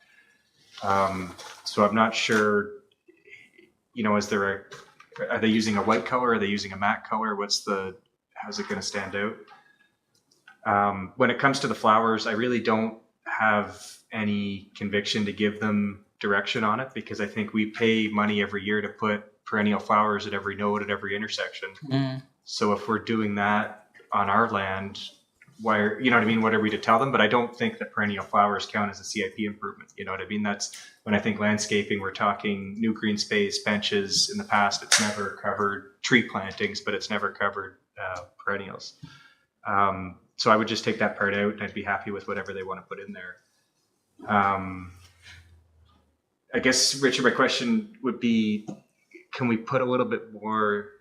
So I'm not sure, are they using a white color? Are they using a matte color? How's it going to stand out? When it comes to the flowers, I really don't have any conviction to give them direction on it, because I think we pay money every year to put perennial flowers at every node, at every intersection. So if we're doing that on our land, what are we to tell them? But I don't think that perennial flowers count as a CIP improvement. You know what I mean? That's when I think landscaping, we're talking new green space, benches. In the past, it's never covered tree plantings, but it's never covered perennials. So I would just take that part out, and I'd be happy with whatever they want to put in there. I guess, Richard, my question would be, can we put a little bit more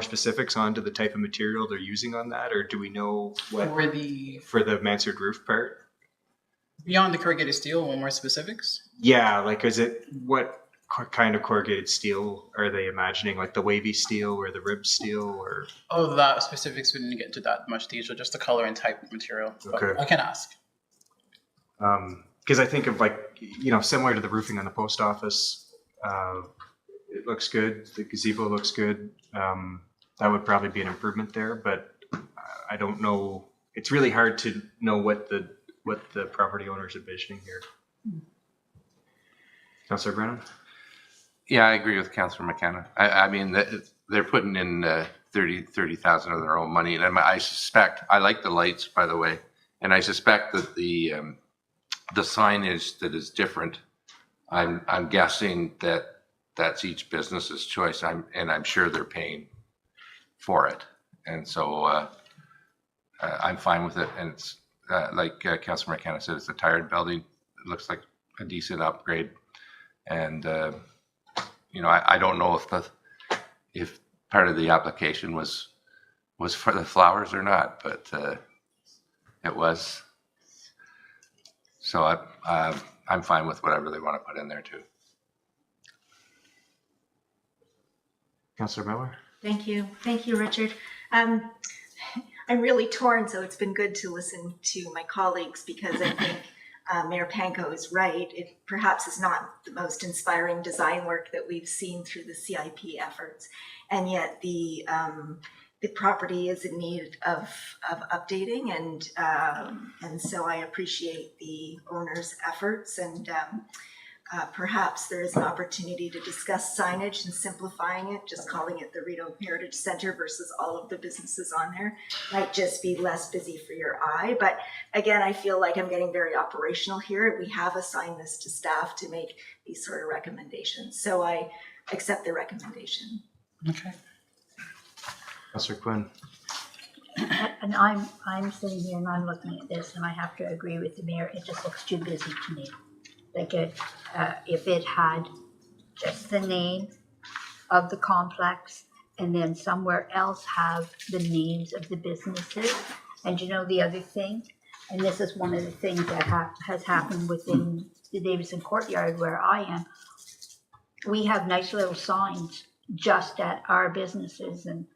specifics onto the type of material they're using on that, or do we know what for the mansard roof part? Beyond the corrugated steel, more specifics? Yeah, what kind of corrugated steel are they imagining? Like the wavy steel or the ribbed steel, or? Oh, that specifics, we didn't get into that much detail, just the color and type of material. But Okay. I can ask. Because I think of similar to the roofing on the post office, it looks good. The gazebo looks good. That would probably be an improvement there, but I don't know. It's really hard to know what the property owner is envisioning here. Councillor Brennan? Yeah, I agree with Councillor McKenna. I mean, they're putting in 30,000 of their own money, and I suspect, I like the lights, by the way, and I suspect that the signage that is different, I'm guessing that's each business's choice, and I'm sure they're paying for it, and so I'm fine with it. And it's like Councillor McKenna said, it's a tired building. It looks like a decent upgrade, and I don't know if part of the application was for the flowers or not, but it was. So I'm fine with whatever they want to put in there too. Councillor Miller? Thank you, Richard. I'm really torn, so it's been good to listen to my colleagues, because I think Mayor Panko is right. It perhaps is not the most inspiring design work that we've seen through the CIP efforts, and yet the property is in need of updating, and so I appreciate the owner's efforts, and perhaps there is an opportunity to discuss signage and simplifying it. Just calling it the Rideau Heritage Center versus all of the businesses on there might just be less busy for your eye. But again, I feel like I'm getting very operational here. We have assigned this to staff to make these sort of recommendations, so I accept the recommendation. Okay. Councillor Quinn? And I'm sitting here and I'm looking at this, and I have to agree with the mayor. It just looks too busy to me. Like if it had just the name of the complex, and then somewhere else have the names of the businesses. And the other thing, and this is one of the things that has happened within the Davison Courtyard where I am, we have nice little signs just at our businesses, and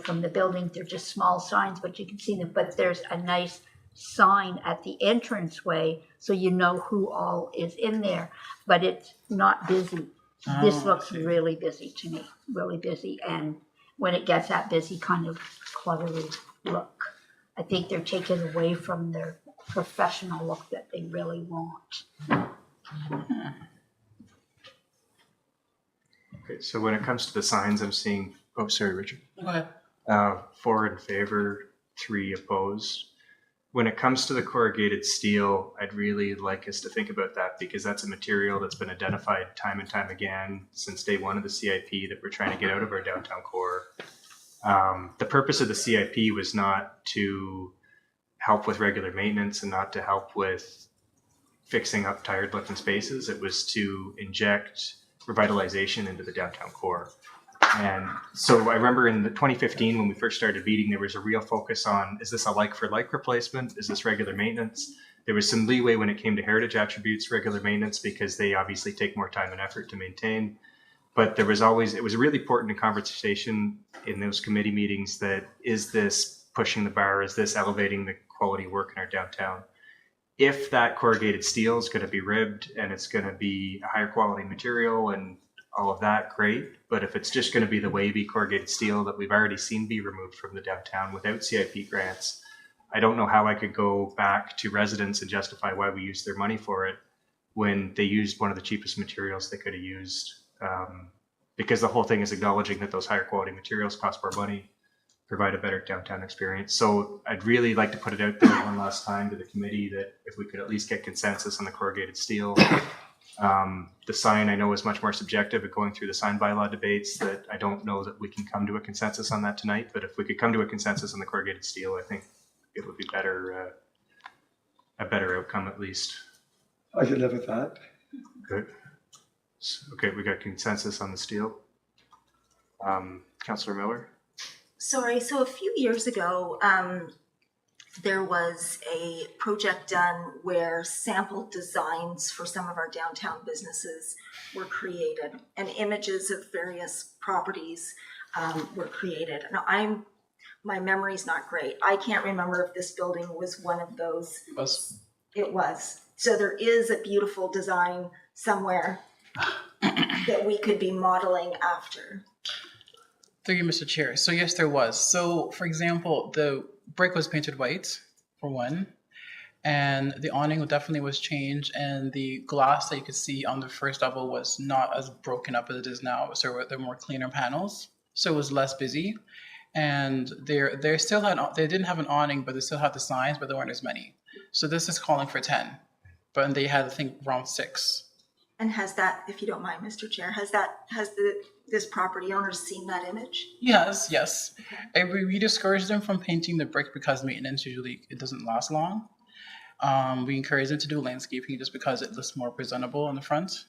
from the building, they're just small signs, but you can see them. But there's a nice sign at the entranceway, so you know who all is in there, but it's not busy. This looks really busy to me, really busy. And when it gets that busy, kind of cluttery look. I think they're taken away from their professional look that they really want. Okay, so when it comes to the signs, I'm seeing, oh, sorry, Richard. Go ahead. 4 in favor, 3 opposed. When it comes to the corrugated steel, I'd really like us to think about that because that's a material that's been identified time and time again since day one of the CIP that we're trying to get out of our downtown core. The purpose of the CIP was not to help with regular maintenance and not to help with fixing up tired looking spaces. It was to inject revitalization into the downtown core. And so I remember in the 2015, when we first started meeting, there was a real focus on, is this a like for like replacement? Is this regular maintenance? There was some leeway when it came to heritage attributes, regular maintenance, because they obviously take more time and effort to maintain. But there was always, it was really important in conversation in those committee meetings that, is this pushing the bar? Is this elevating the quality work in our downtown? If that corrugated steel is going to be ribbed and it's going to be a higher quality material and all of that, great. But if it's just going to be the wavy corrugated steel that we've already seen be removed from the downtown without CIP grants, I don't know how I could go back to residents and justify why we used their money for it when they used one of the cheapest materials they could have used. Because the whole thing is acknowledging that those higher quality materials cost more money, provide a better downtown experience. So I'd really like to put it out there one last time to the committee that if we could at least get consensus on the corrugated steel. The sign I know is much more subjective at going through the sign bylaw debates, that I don't know that we can come to a consensus on that tonight, but if we could come to a consensus on the corrugated steel, I think it would be better, a better outcome at least. I could live with that. Good. Okay, we got consensus on the steel. Councillor Miller? Sorry, so a few years ago, there was a project done where sample designs for some of our downtown businesses were created and images of various properties were created. Now, my memory's not great. I can't remember if this building was one of those. It was. So there is a beautiful design somewhere that we could be modeling after. Thank you, Mr. Chair. So yes, there was. So for example, the brick was painted white, for one, and the awning definitely was changed, and the glass that you could see on the first level was not as broken up as it is now. So there were more cleaner panels, so it was less busy. And they still had, they didn't have an awning, but they still had the signs, but there weren't as many. So this is calling for 10, but they had, I think, around 6. And has that, if you don't mind, Mr. Chair, this property owner seen that image? Yes. Okay. We discourage them from painting the brick because maintenance usually it doesn't last long. We encourage them to do landscaping just because it looks more presentable on the front.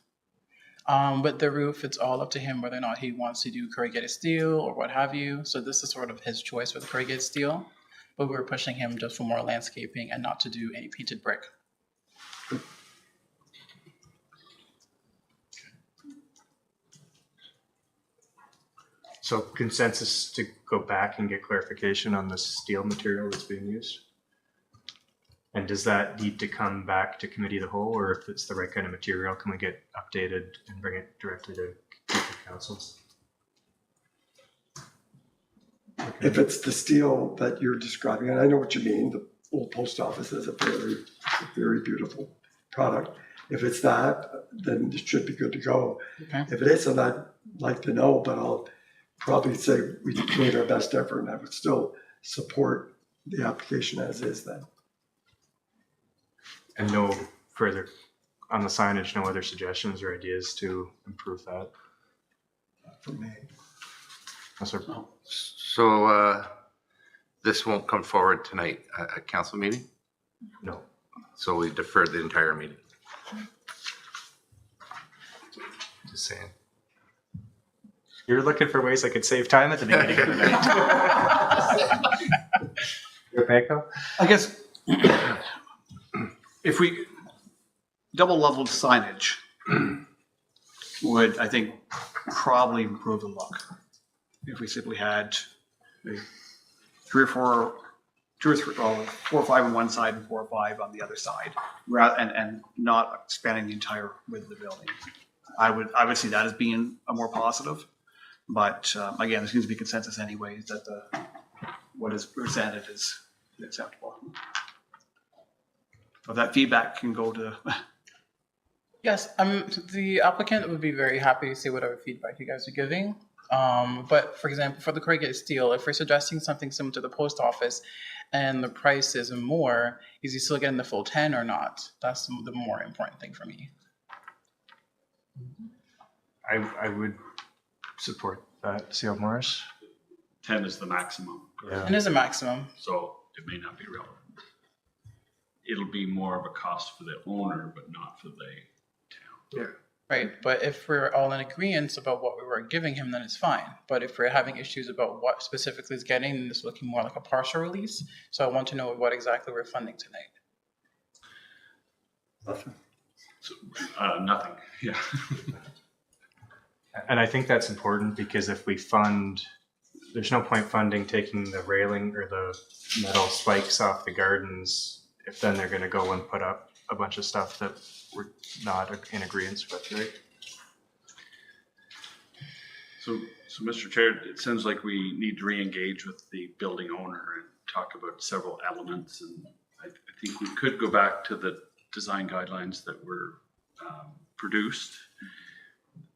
But the roof, it's all up to him whether or not he wants to do corrugated steel or what have you. So this is sort of his choice for the corrugated steel. But we're pushing him just for more landscaping and not to do any painted brick. So consensus to go back and get clarification on the steel material that's being used? And does that need to come back to committee of the whole, or if it's the right kind of material, can we get updated and bring it directly to council? Okay. If it's the steel that you're describing, and I know what you mean, the old post office is a very beautiful product. If it's that, then it should be good to go. Okay. If it isn't, I'd like to know, but I'll probably say we made our best effort, and I would still support the application as is then. And no further on the signage, no other suggestions or ideas to improve that? For me. So this won't come forward tonight at council meeting? No. So we deferred the entire meeting? Just saying. You're looking for ways I could save time at the beginning of the night. Rebecca? I guess if we double leveled signage would, I think, probably improve the look. If we simply had 4 or 5 on one side and 4 or 5 on the other side, and not spanning the entire width of the building. I would see that as being a more positive. But again, there seems to be consensus anyways that what is presented is acceptable. So that feedback can go to. Yes, the applicant would be very happy to see whatever feedback you guys are giving. But for example, for the corrugated steel, if we're suggesting something similar to the post office and the price is more, is he still getting the full 10 or not? That's the more important thing for me. I would support that. C.O. Morris? 10 is the maximum. Yeah. 10 is a maximum. So it may not be relevant. It'll be more of a cost for the owner, but not for the town. Yeah. Right, but if we're all in agreement about what we were giving him, then it's fine. But if we're having issues about what specifically is getting, then it's looking more like a partial release. So I want to know what exactly we're funding tonight. Nothing. So, nothing, yeah. And I think that's important because if we fund, there's no point funding taking the railing or the metal spikes off the gardens if then they're going to go and put up a bunch of stuff that we're not in agreement with, right? So, Mr. Chair, it sounds like we need to re-engage with the building owner and talk about several elements. And I think we could go back to the design guidelines that were produced.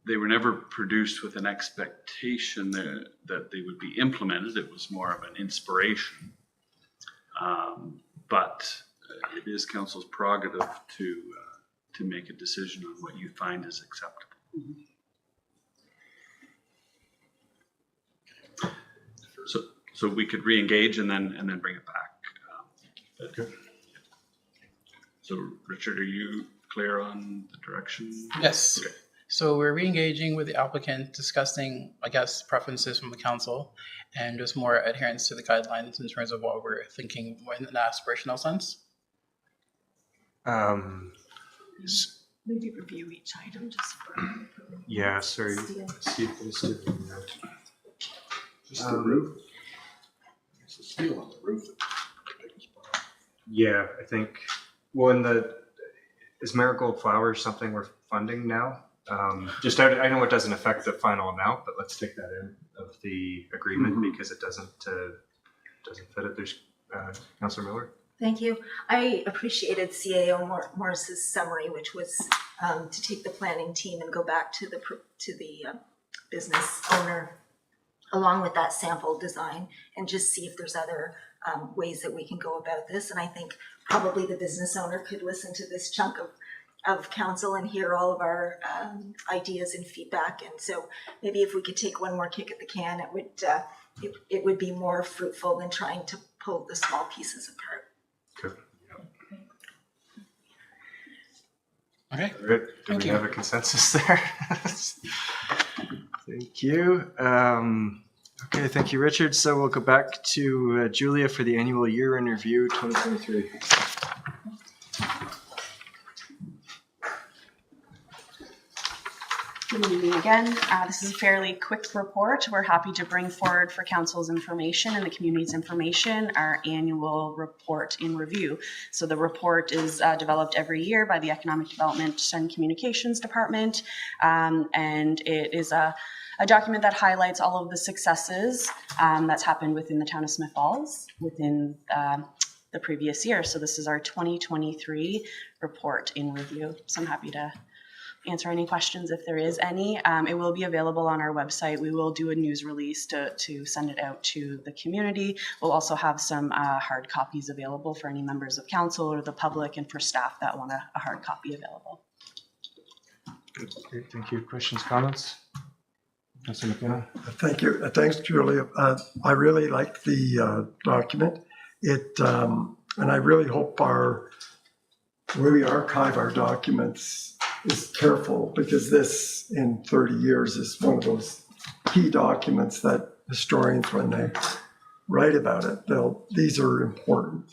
They were never produced with an expectation that they would be implemented. It was more of an inspiration. But it is council's prerogative to make a decision on what you find is acceptable. So we could re-engage and then bring it back. Okay. So Richard, are you clear on the direction? Yes. Okay. So we're re-engaging with the applicant, discussing, I guess, preferences from the council and just more adherence to the guidelines in terms of what we're thinking in an aspirational sense. Maybe review each item just for. Yeah, sorry. Steve, Just the roof. It's the steel on the roof. Yeah, I think. Well, is Marigold Flowers something we're funding now? I know it doesn't affect the final amount, but let's take that in of the agreement because it doesn't fit it. There's Councillor Miller. Thank you. I appreciated CAO Morris's summary, which was to take the planning team and go back to the business owner along with that sample design and just see if there's other ways that we can go about this. And I think probably the business owner could listen to this chunk of council and hear all of our ideas and feedback. And so maybe if we could take one more kick at the can, it would be more fruitful than trying to pull the small pieces apart. Good. Okay. Good. Do we have a consensus there? Thank you. Okay, thank you, Richard. So we'll go back to Julia for the annual year in review 2023. Good evening again. This is a fairly quick report. We're happy to bring forward for council's information and the community's information our annual report in review. So the report is developed every year by the Economic Development and Communications Department, and it is a document that highlights all of the successes that's happened within the town of Smith Falls within the previous year. So this is our 2023 report in review. So I'm happy to answer any questions if there is any. It will be available on our website. We will do a news release to send it out to the community. We'll also have some hard copies available for any members of council or the public and for staff that want a hard copy available. Good. Great. Thank you. Questions, comments? Councilor McKenna? Thank you. Thanks, Julia. I really like the document. And I really hope where we archive our documents is careful, because this in 30 years is one of those key documents that historians, when they write about it, these are important.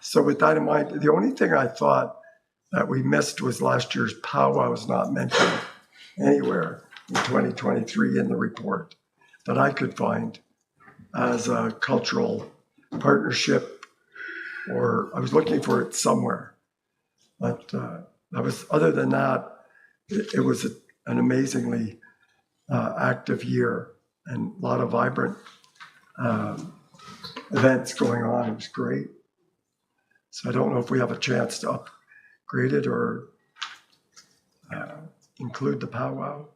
So with that in mind, the only thing I thought that we missed was last year's powwow was not mentioned anywhere in 2023 in the report that I could find as a cultural partnership, or I was looking for it somewhere. But other than that, it was an amazingly active year and a lot of vibrant events going on. It was great. So I don't know if we have a chance to upgrade it or include the powwow.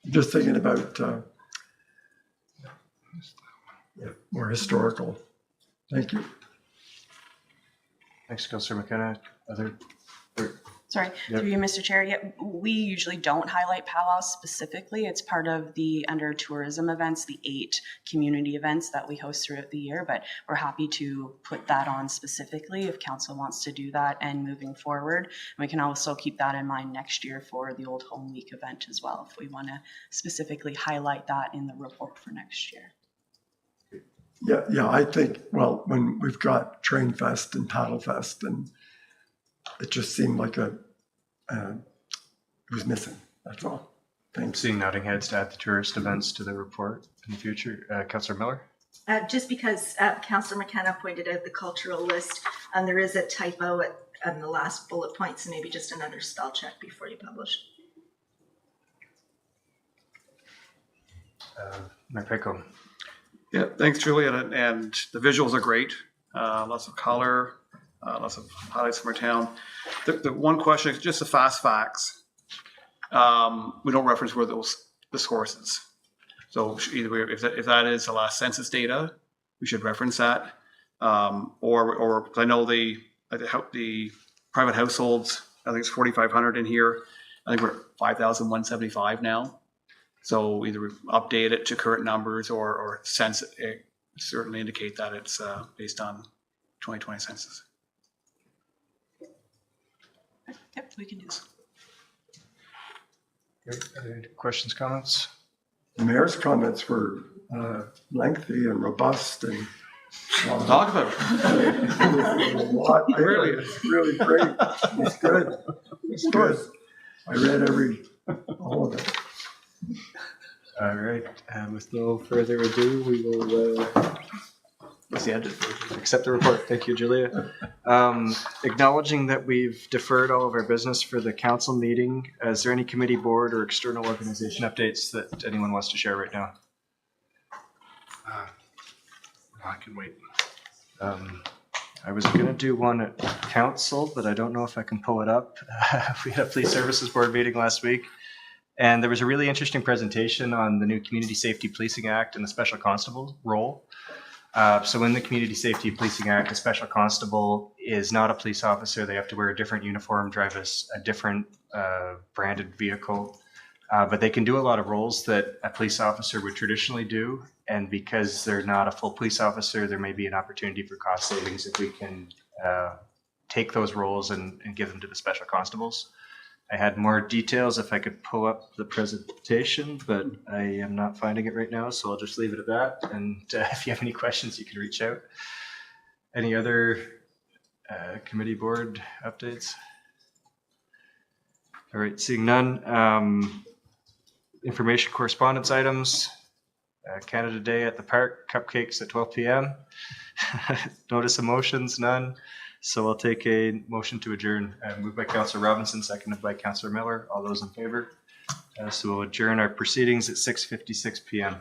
I'm just thinking about more historical. Thank you. Thanks, Councillor McKenna. Sorry, Yep. through you, Mr. Chair. Yeah, we usually don't highlight powwows specifically. It's part of the under tourism events, the 8 community events that we host throughout the year, but we're happy to put that on specifically if council wants to do that and moving forward. And we can also keep that in mind next year for the Old Home Week event as well, if we want to specifically highlight that in the report for next year. Yeah, I think, well, when we've got Train Fest and Paddle Fest, and it just seemed like it was missing. That's all. Thanks. Seeing nodding heads to add the tourist events to the report in the future. Councillor Miller? Just because Councillor McKenna pointed out the cultural list, there is a typo on the last bullet point, so maybe just another spell check before you publish. Mayor Pico. Yeah, thanks, Julia. And the visuals are great. Lots of color, lots of highlights from our town. The one question is just the fast facts. We don't reference where the source is. So either if that is the last census data, we should reference that. Or I know the private households, I think it's 4,500 in here. I think we're at 5,175 now. So either we update it to current numbers or certainly indicate that it's based on 2020 census. Yep, we can do that. Any questions, comments? The mayor's comments were lengthy and robust and talk about it. Really great. It's good. It's good. I read all of it. All right. With no further ado, we will accept the report. Thank you, Julia. Acknowledging that we've deferred all of our business for the council meeting, is there any committee, board, or external organization updates that anyone wants to share right now? I can wait. I was going to do one at council, but I don't know if I can pull it up. We had a police services board meeting last week, and there was a really interesting presentation on the new Community Safety Policing Act and the Special Constable role. So in the Community Safety Policing Act, a special constable is not a police officer. They have to wear a different uniform, drive a different branded vehicle, but they can do a lot of roles that a police officer would traditionally do. And because they're not a full police officer, there may be an opportunity for cost savings if we can take those roles and give them to the special constables. I had more details if I could pull up the presentation, but I am not finding it right now, so I'll just leave it at that. And if you have any questions, you can reach out. Any other committee board updates? All right, seeing none. Information correspondence items. Canada Day at the Park, cupcakes at 12 p.m. Notice of motions, none. So I'll take a motion to adjourn. Moved by Councillor Robinson, seconded by Councillor Miller. All those in favor? So we'll adjourn our proceedings at 6:56 p.m.